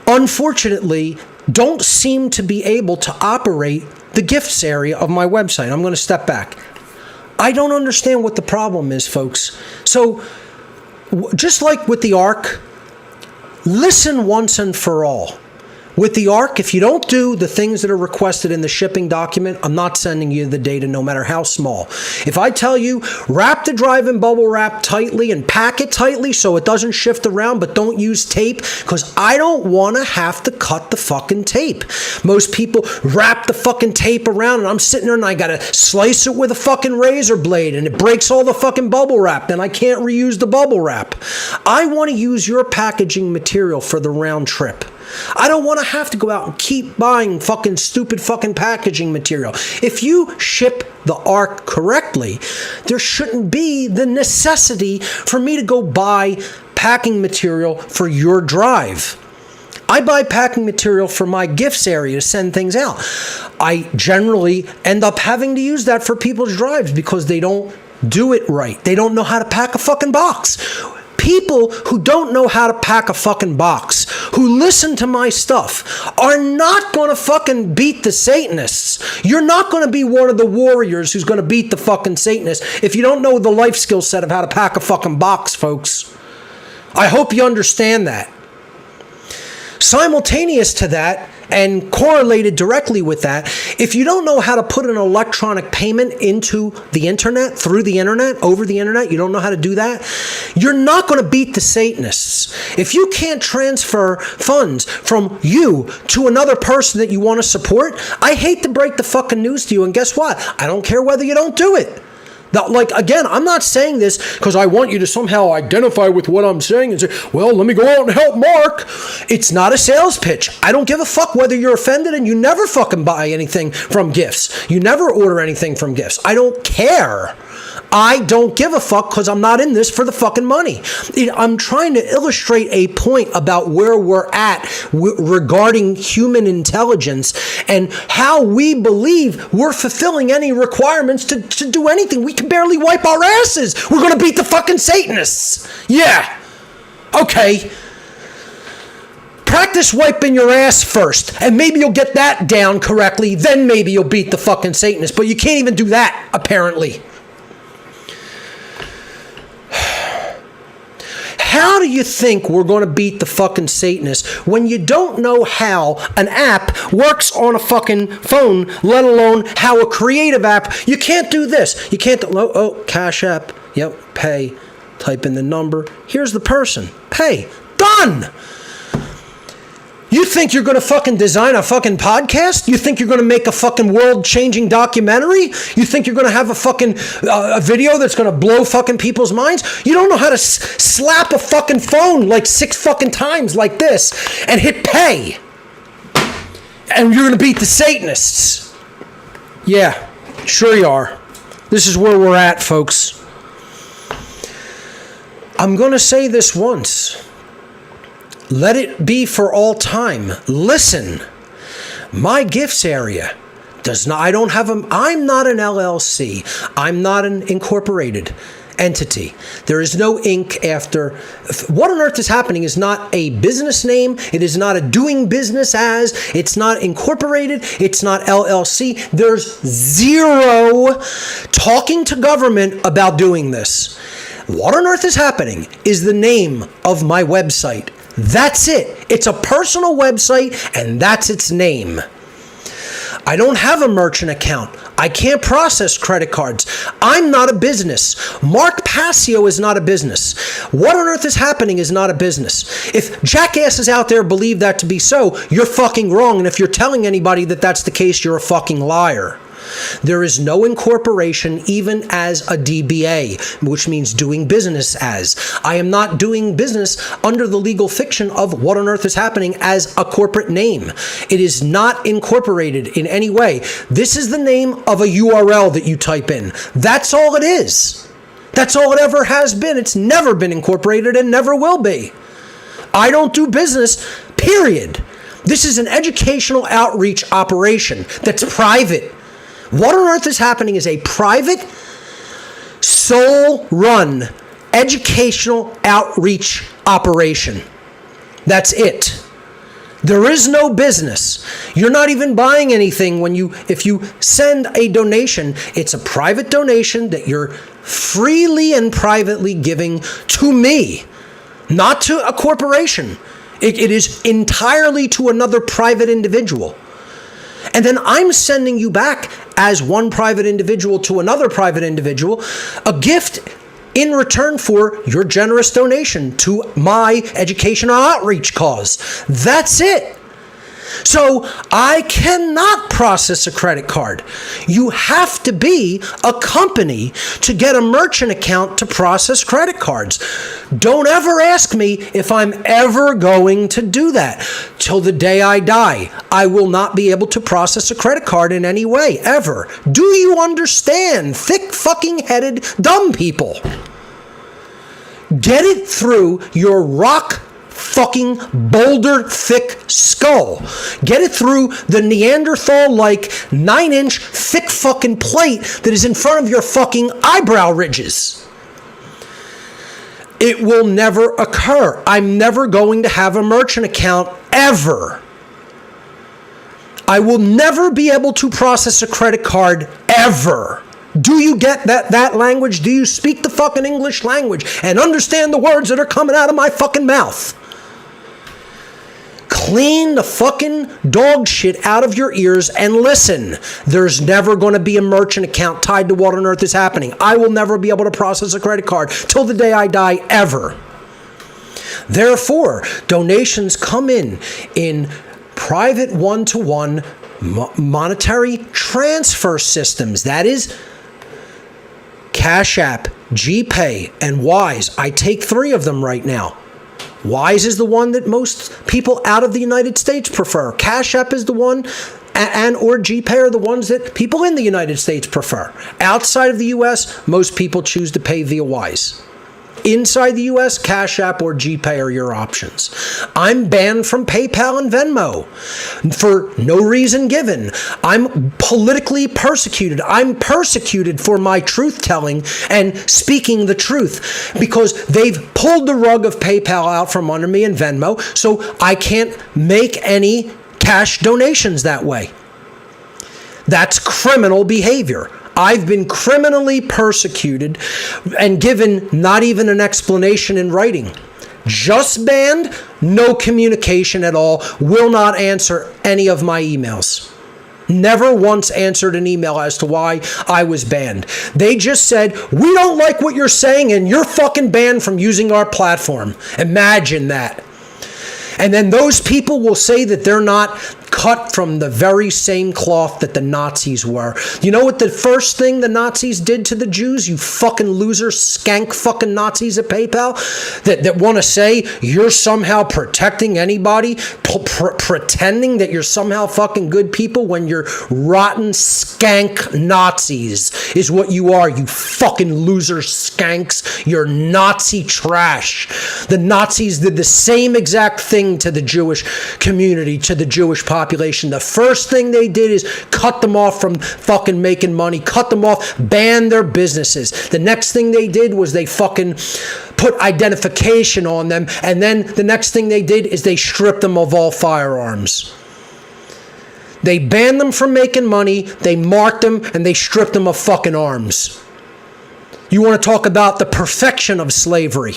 unfortunately, don't seem to be able to operate the gifts area of my website. I'm going to step back. I don't understand what the problem is, folks. So, just like with the ARC, listen once and for all. With the ARC, if you don't do the things that are requested in the shipping document, I'm not sending you the data no matter how small. If I tell you, wrap the drive in bubble wrap tightly and pack it tightly so it doesn't shift around, but don't use tape, because I don't want to have to cut the fucking tape. Most people wrap the fucking tape around and I'm sitting there and I got to slice it with a fucking razor blade and it breaks all the fucking bubble wrap. Then I can't reuse the bubble wrap. I want to use your packaging material for the round trip. I don't want to have to go out and keep buying fucking stupid fucking packaging material. If you ship the ARC correctly, there shouldn't be the necessity for me to go buy packing material for your drive. I buy packing material for my gifts area to send things out. I generally end up having to use that for people's drives because they don't do it right. They don't know how to pack a fucking box. People who don't know how to pack a fucking box, who listen to my stuff, are not going to fucking beat the Satanists. You're not going to be one of the warriors who's going to beat the fucking Satanists if you don't know the life skill set of how to pack a fucking box, folks. I hope you understand that. Simultaneous to that, And correlated directly with that, if you don't know how to put an electronic payment into the internet, through the internet, over the internet, you don't know how to do that, you're not going to beat the Satanists. If you can't transfer funds from you to another person that you want to support, I hate to break the fucking news to you, and guess what? I don't care whether you don't do it. Now, like, again, I'm not saying this because I want you to somehow identify with what I'm saying and say, well, let me go out and help Mark. It's not a sales pitch. I don't give a fuck whether you're offended, and you never fucking buy anything from gifts. You never order anything from gifts. I don't care. I don't give a fuck because I'm not in this for the fucking money. I'm trying to illustrate a point about where we're at regarding human intelligence and how we believe we're fulfilling any requirements to do anything. We can barely wipe our asses. We're going to beat the fucking Satanists. Yeah. Okay. Practice wiping your ass first, and maybe you'll get that down correctly. Then maybe you'll beat the fucking Satanists. But you can't even do that, apparently. How do you think we're going to beat the fucking Satanists when you don't know how an app works on a fucking phone, let alone how a creative app? You can't do this. You can't. Cash App. Yep. Pay. Type in the number. Here's the person. Pay. Done. You think you're going to fucking design a fucking podcast? You think you're going to make a fucking world-changing documentary? You think you're going to have a fucking a video that's going to blow fucking people's minds? You don't know how to slap a fucking phone like 6 fucking times like this and hit pay. And you're going to beat the Satanists. Yeah, sure you are. This is where we're at, folks. I'm going to say this once. Let it be for all time. Listen, my gifts area does not, I'm not an LLC. I'm not an incorporated entity. There is no Inc. after. What on earth is happening is not a business name. It is not a doing business as. It's not incorporated. It's not LLC. There's zero talking to government about doing this. What on earth is happening is the name of my website. That's it. It's a personal website, and that's its name. I don't have a merchant account. I can't process credit cards. I'm not a business. Mark Passio is not a business. What on earth is happening is not a business. If jackasses out there believe that to be so, you're fucking wrong. And if you're telling anybody that that's the case, you're a fucking liar. There is no incorporation even as a DBA, which means doing business as. I am not doing business under the legal fiction of what on earth is happening as a corporate name. It is not incorporated in any way. This is the name of a URL that you type in. That's all it is. That's all it ever has been. It's never been incorporated and never will be. I don't do business, period. This is an educational outreach operation that's private. What on earth is happening is a private, soul-run, educational outreach operation. That's it. There is no business. You're not even buying anything if you send a donation. It's a private donation that you're freely and privately giving to me, not to a corporation. It is entirely to another private individual. And then I'm sending you back as one private individual to another private individual a gift in return for your generous donation to my educational outreach cause. That's it. So I cannot process a credit card. You have to be a company to get a merchant account to process credit cards. Don't ever ask me if I'm ever going to do that. Till the day I die, I will not be able to process a credit card in any way, ever. Do you understand? Thick fucking headed dumb people. Get it through your rock fucking boulder thick skull. Get it through the Neanderthal-like 9-inch thick fucking plate that is in front of your fucking eyebrow ridges. It will never occur. I'm never going to have a merchant account ever. I will never be able to process a credit card ever. Do you get that language? Do you speak the fucking English language and understand the words that are coming out of my fucking mouth? Clean the fucking dog shit out of your ears and listen. There's never going to be a merchant account tied to what on earth is happening. I will never be able to process a credit card till the day I die, ever. Therefore, donations come in private one-to-one monetary transfer systems. That is Cash App, GPay, and Wise. I take 3 of them right now. Wise is the one that most people out of the United States prefer. Cash App is the one, and or GPay are the ones that people in the United States prefer. Outside of the U.S., most people choose to pay via Wise. Inside the U.S., Cash App or GPay are your options. I'm banned from PayPal and Venmo for no reason given. I'm politically persecuted. I'm persecuted for my truth-telling and speaking the truth because they've pulled the rug of PayPal out from under me and Venmo, so I can't make any cash donations that way. That's criminal behavior. I've been criminally persecuted and given not even an explanation in writing. Just banned, no communication at all, will not answer any of my emails. Never once answered an email as to why I was banned. They just said, we don't like what you're saying and you're fucking banned from using our platform. Imagine that. And then those people will say that they're not cut from the very same cloth that the Nazis were. You know what the first thing the Nazis did to the Jews? You fucking loser, skank fucking Nazis at PayPal that want to say you're somehow protecting anybody, pretending that you're somehow fucking good people when you're rotten skank Nazis is what you are, you fucking loser skanks. You're Nazi trash. The Nazis did the same exact thing to the Jewish community, to the Jewish population. The first thing they did is cut them off from fucking making money, cut them off, ban their businesses. The next thing they did was they fucking put identification on them, and then the next thing they did is they stripped them of all firearms. They banned them from making money, they marked them, and they stripped them of fucking arms. You want to talk about the perfection of slavery.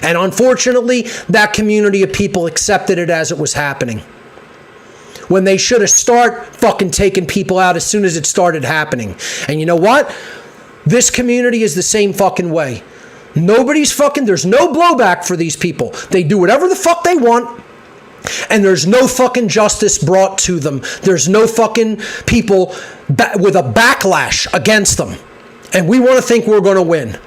And unfortunately, that community of people accepted it as it was happening. When they should have started fucking taking people out as soon as it started happening. And you know what? This community is the same fucking way. There's no blowback for these people. They do whatever the fuck they want. And there's no fucking justice brought to them. There's no fucking people with a backlash against them. And we want to think we're going to win.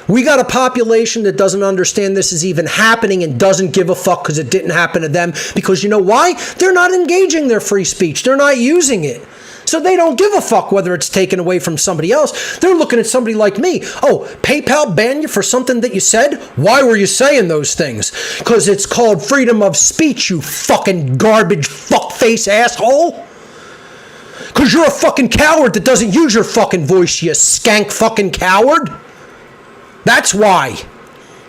We got a population that doesn't understand this is even happening and doesn't give a fuck because it didn't happen to them. Because you know why? They're not engaging their free speech. They're not using it. So they don't give a fuck whether it's taken away from somebody else. They're looking at somebody like me. Oh, PayPal banned you for something that you said? Why were you saying those things? Because it's called freedom of speech, you fucking garbage fuckface asshole. Because you're a fucking coward that doesn't use your fucking voice, you skank fucking coward. That's why.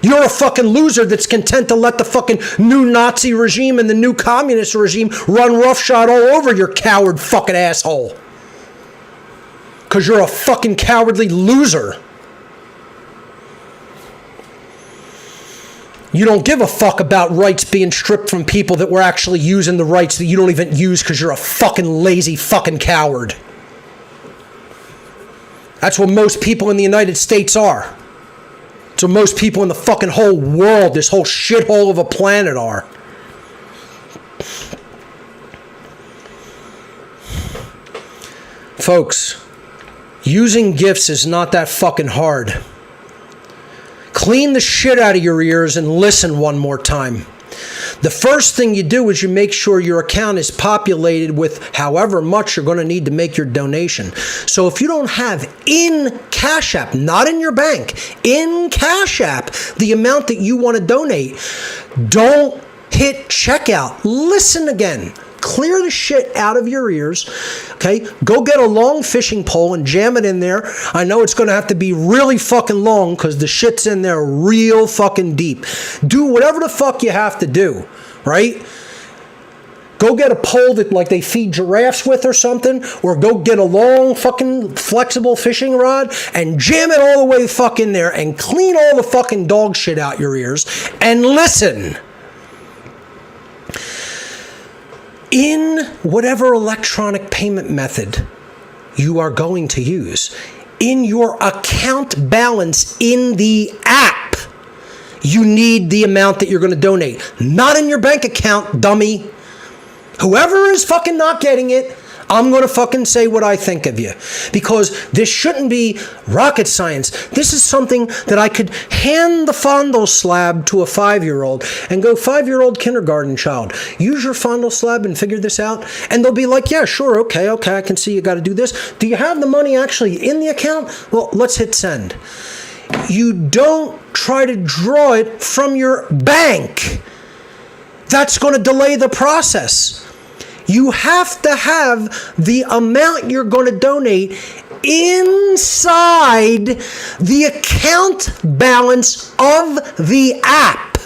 You're a fucking loser that's content to let the fucking new Nazi regime and the new communist regime run roughshod all over your coward fucking asshole. Because you're a fucking cowardly loser. You don't give a fuck about rights being stripped from people that were actually using the rights that you don't even use because you're a fucking lazy fucking coward. That's what most people in the United States are. So most people in the fucking whole world, this whole shithole of a planet are. Folks, using gifts is not that fucking hard. Clean the shit out of your ears and listen one more time. The first thing you do is you make sure your account is populated with however much you're going to need to make your donation. So if you don't have in Cash App, not in your bank, in Cash App, the amount that you want to donate, don't hit checkout. Listen again. Clear the shit out of your ears, okay? Go get a long fishing pole and jam it in there. I know it's going to have to be really fucking long because the shit's in there real fucking deep. Do whatever the fuck you have to do, right? Go get a pole that like they feed giraffes with or something, or go get a long fucking flexible fishing rod and jam it all the way fuck in there and clean all the fucking dog shit out your ears and listen. in whatever electronic payment method you are going to use, in your account balance in the app, you need the amount that you're going to donate. Not in your bank account, dummy. Whoever is fucking not getting it, I'm going to fucking say what I think of you. Because this shouldn't be rocket science. This is something that I could hand the fondle slab to a 5-year-old and go, 5-year-old kindergarten child, use your fondle slab and figure this out. And they'll be like, yeah, sure, okay, I can see you got to do this. Do you have the money actually in the account? Well, let's hit send. You don't try to draw it from your bank. That's going to delay the process. You have to have the amount you're going to donate inside the account balance of the app.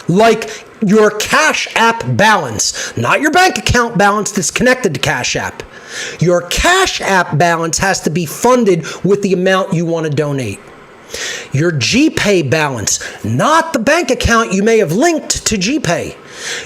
Like your Cash App balance, not your bank account balance that's connected to Cash App. Your Cash App balance has to be funded with the amount you want to donate. Your GPay balance, not the bank account you may have linked to GPay.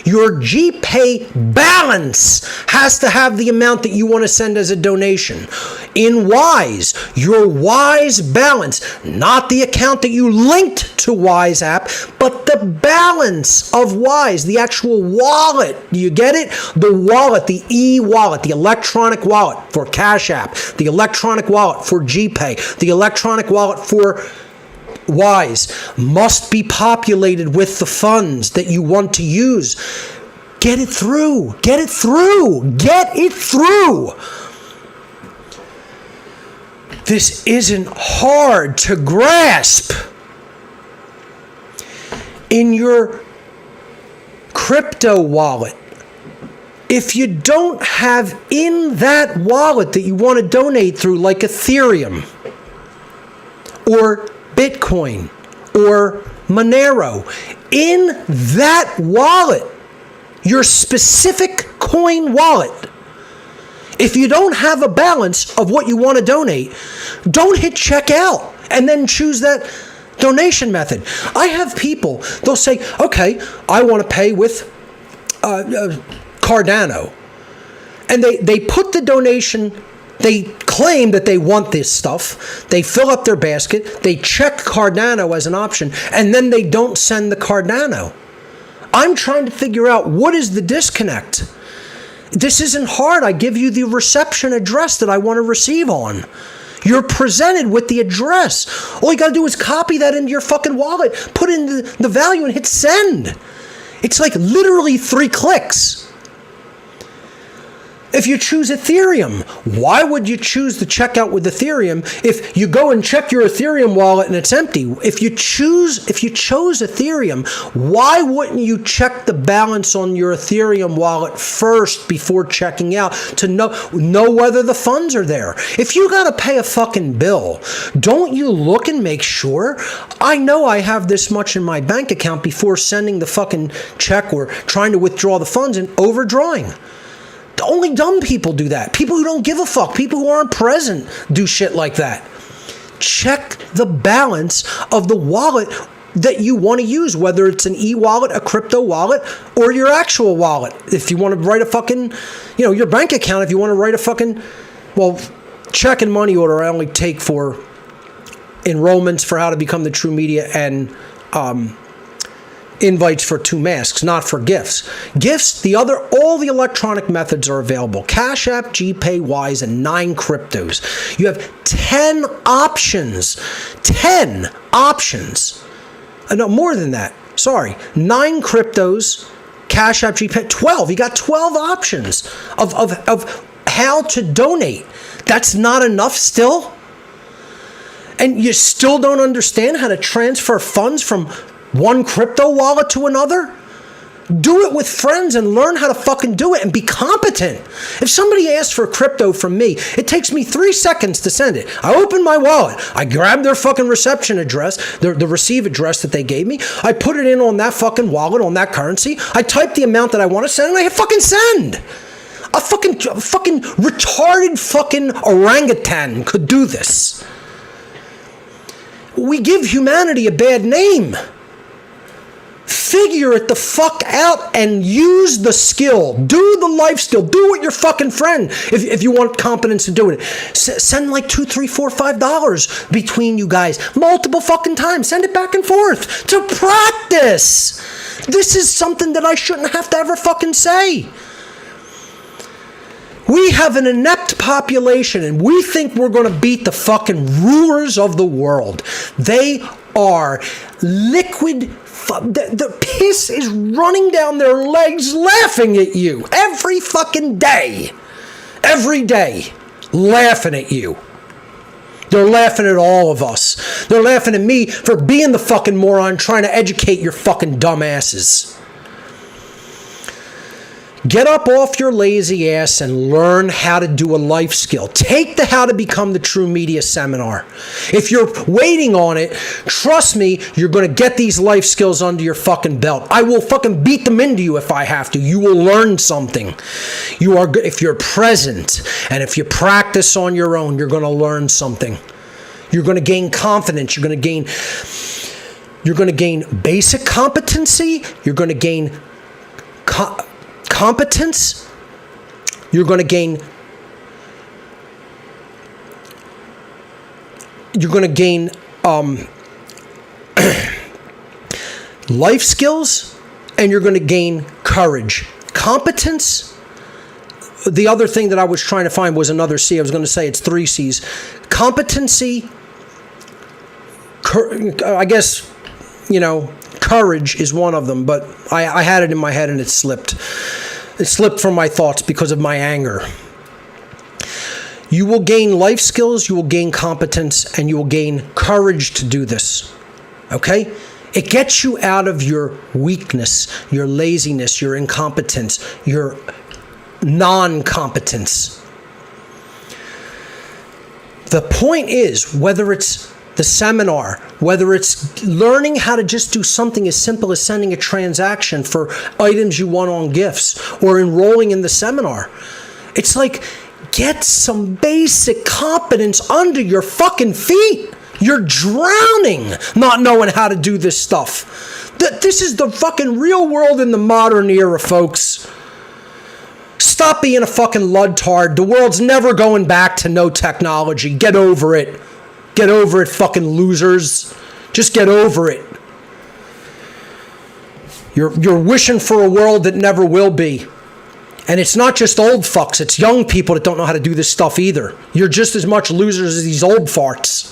Your GPay balance has to have the amount that you want to send as a donation. In Wise, your Wise balance, not the account that you linked to Wise app, but the balance of Wise, the actual wallet. You get it? The wallet, the e-wallet, the electronic wallet for Cash App, the electronic wallet for GPay, the electronic wallet for Wise must be populated with the funds that you want to use. Get it through. Get it through. Get it through. This isn't hard to grasp. In your crypto wallet, if you don't have in that wallet that you want to donate through, like Ethereum or Bitcoin or Monero, in that wallet, your specific coin wallet, if you don't have a balance of what you want to donate, don't hit checkout and then choose that donation method. I have people, they'll say, okay, I want to pay with Cardano. And they put the donation, they claim that they want this stuff, they fill up their basket, they check Cardano as an option, and then they don't send the Cardano. I'm trying to figure out what is the disconnect. This isn't hard. I give you the reception address that I want to receive on. You're presented with the address. All you got to do is copy that into your fucking wallet, put in the value, and hit send. It's like literally 3 clicks. If you choose Ethereum, why would you choose the checkout with Ethereum if you go and check your Ethereum wallet and it's empty? If you chose Ethereum, why wouldn't you check the balance on your Ethereum wallet first before checking out to know whether the funds are there? If you got to pay a fucking bill, don't you look and make sure? I know I have this much in my bank account before sending the fucking check or trying to withdraw the funds and overdrawing. Only dumb people do that. People who don't give a fuck, people who aren't present do shit like that. Check the balance of the wallet that you want to use, whether it's an e-wallet, a crypto wallet, or your actual wallet. If you want to write a fucking, your bank account, if you want to write a fucking, check and money order I only take for enrollments for how to become the True Media and invites for 2 masks, not for gifts. Gifts, all the electronic methods are available. Cash App, GPay, Wise, and 9 cryptos. You have 10 options. 10 options. No, more than that. Sorry. 9 cryptos, Cash App, GPay, 12. You got 12 options of how to donate. That's not enough still? And you still don't understand how to transfer funds from one crypto wallet to another? Do it with friends and learn how to fucking do it and be competent. If somebody asks for crypto from me, it takes me 3 seconds to send it. I open my wallet. I grab their fucking reception address, the receive address that they gave me. I put it in on that fucking wallet, on that currency. I type the amount that I want to send and I hit fucking send. A fucking retarded fucking orangutan could do this. We give humanity a bad name. Figure it the fuck out and use the skill. Do the life skill. Do it your fucking friend. If you want competence to do it. Send like $2, $3, $4, $5 between you guys. Multiple fucking times. Send it back and forth to practice. This is something that I shouldn't have to ever fucking say. We have an inept population and we think we're going to beat the fucking rulers of the world. They are liquid. The piss is running down their legs laughing at you every fucking day. Every day. Laughing at you. They're laughing at all of us. They're laughing at me for being the fucking moron trying to educate your fucking dumbasses. Get up off your lazy ass and learn how to do a life skill. Take the How to Become the True Media seminar. If you're waiting on it, trust me, you're going to get these life skills under your fucking belt. I will fucking beat them into you if I have to. You will learn something. You are good if you're present and if you practice on your own, you're going to learn something. You're going to gain confidence. You're going to gain basic competency. You're going to gain competence. You're going to gain life skills, and you're going to gain courage. Competence. The other thing that I was trying to find was another C. I was going to say it's 3 C's. Competency, I guess, courage is one of them, but I had it in my head and it slipped. It slipped from my thoughts because of my anger. You will gain life skills, you will gain competence, and you will gain courage to do this. Okay? It gets you out of your weakness, your laziness, your incompetence, your non-competence. The point is, whether it's the seminar, whether it's learning how to just do something as simple as sending a transaction for items you want on gifts or enrolling in the seminar, it's like, get some basic competence under your fucking feet. You're drowning not knowing how to do this stuff. This is the fucking real world in the modern era, folks. Stop being a fucking ludtard. The world's never going back to no technology. Get over it. Get over it, fucking losers. Just get over it. You're wishing for a world that never will be. And it's not just old fucks, it's young people that don't know how to do this stuff either. You're just as much losers as these old farts.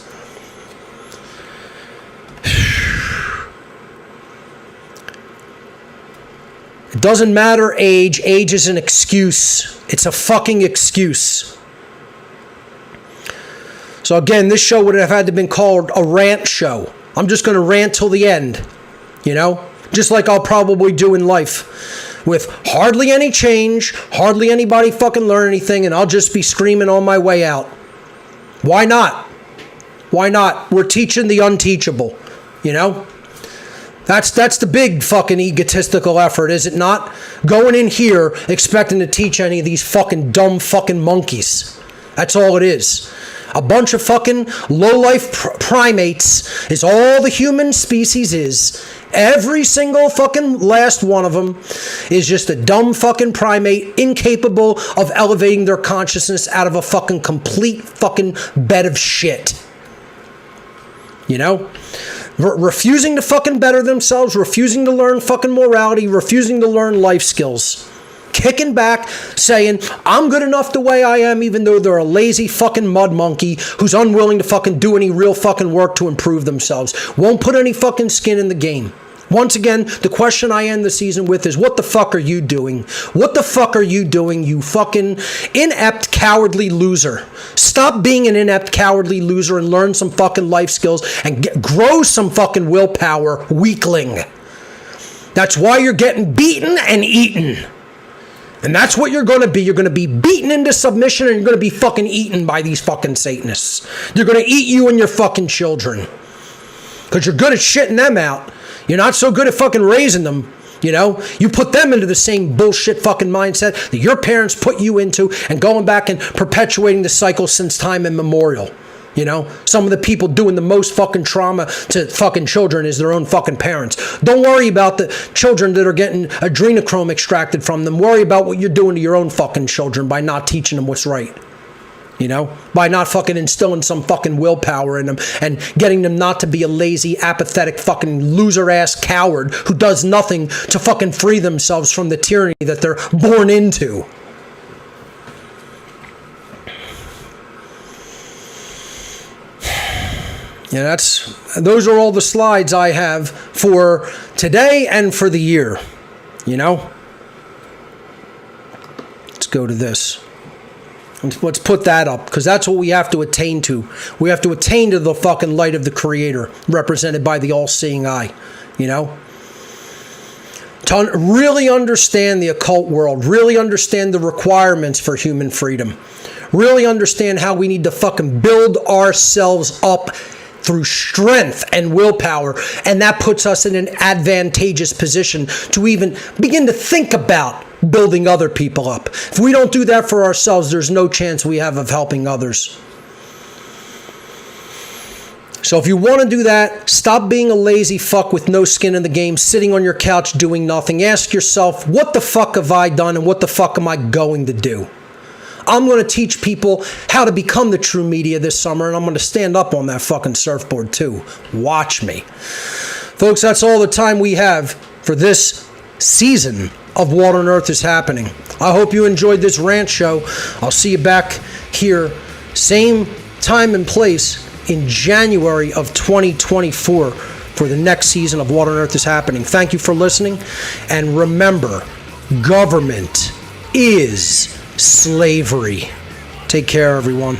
It doesn't matter age. Age is an excuse. It's a fucking excuse. So again, this show would have had to been called a rant show. I'm just going to rant till the end, just like I'll probably do in life, with hardly any change, hardly anybody fucking learn anything, and I'll just be screaming on my way out. Why not? Why not? We're teaching the unteachable, That's the big fucking egotistical effort, is it not? Going in here expecting to teach any of these fucking dumb fucking monkeys. That's all it is. A bunch of fucking low-life primates is all the human species is. Every single fucking last one of them is just a dumb fucking primate incapable of elevating their consciousness out of a fucking complete fucking bed of shit. Refusing to fucking better themselves, refusing to learn fucking morality, refusing to learn life skills. Kicking back, saying, I'm good enough the way I am, even though they're a lazy fucking mud monkey who's unwilling to fucking do any real fucking work to improve themselves. Won't put any fucking skin in the game. Once again, the question I end the season with is, what the fuck are you doing? What the fuck are you doing, you fucking inept, cowardly loser? Stop being an inept, cowardly loser and learn some fucking life skills and grow some fucking willpower, weakling. That's why you're getting beaten and eaten. And that's what you're going to be. You're going to be beaten into submission and you're going to be fucking eaten by these fucking Satanists. They're going to eat you and your fucking children. Because you're good at shitting them out. You're not so good at fucking raising them. You put them into the same bullshit fucking mindset that your parents put you into and going back and perpetuating the cycle since time immemorial. You know, some of the people doing the most fucking trauma to fucking children is their own fucking parents. Don't worry about the children that are getting adrenochrome extracted from them. Worry about what you're doing to your own fucking children by not teaching them what's right. You know, by not fucking instilling some fucking willpower in them and getting them not to be a lazy, apathetic, fucking loser-ass coward who does nothing to fucking free themselves from the tyranny that they're born into. Yeah, those are all the slides I have for today and for the year. You know? Let's go to this. Let's put that up, because that's what we have to attain to. We have to attain to the fucking light of the Creator, represented by the all-seeing eye. You know? To really understand the occult world, really understand the requirements for human freedom, really understand how we need to fucking build ourselves up through strength and willpower, and that puts us in an advantageous position to even begin to think about building other people up. If we don't do that for ourselves, there's no chance we have of helping others. So if you want to do that, stop being a lazy fuck with no skin in the game, sitting on your couch doing nothing. Ask yourself, what the fuck have I done and what the fuck am I going to do? I'm going to teach people how to become the true media this summer, and I'm going to stand up on that fucking surfboard too. Watch me. Folks, that's all the time we have for this season of What on Earth is Happening. I hope you enjoyed this rant show. I'll see you back here, same time and place, in January of 2024 for the next season of What on Earth is Happening. Thank you for listening, and remember, government is slavery. Take care, everyone.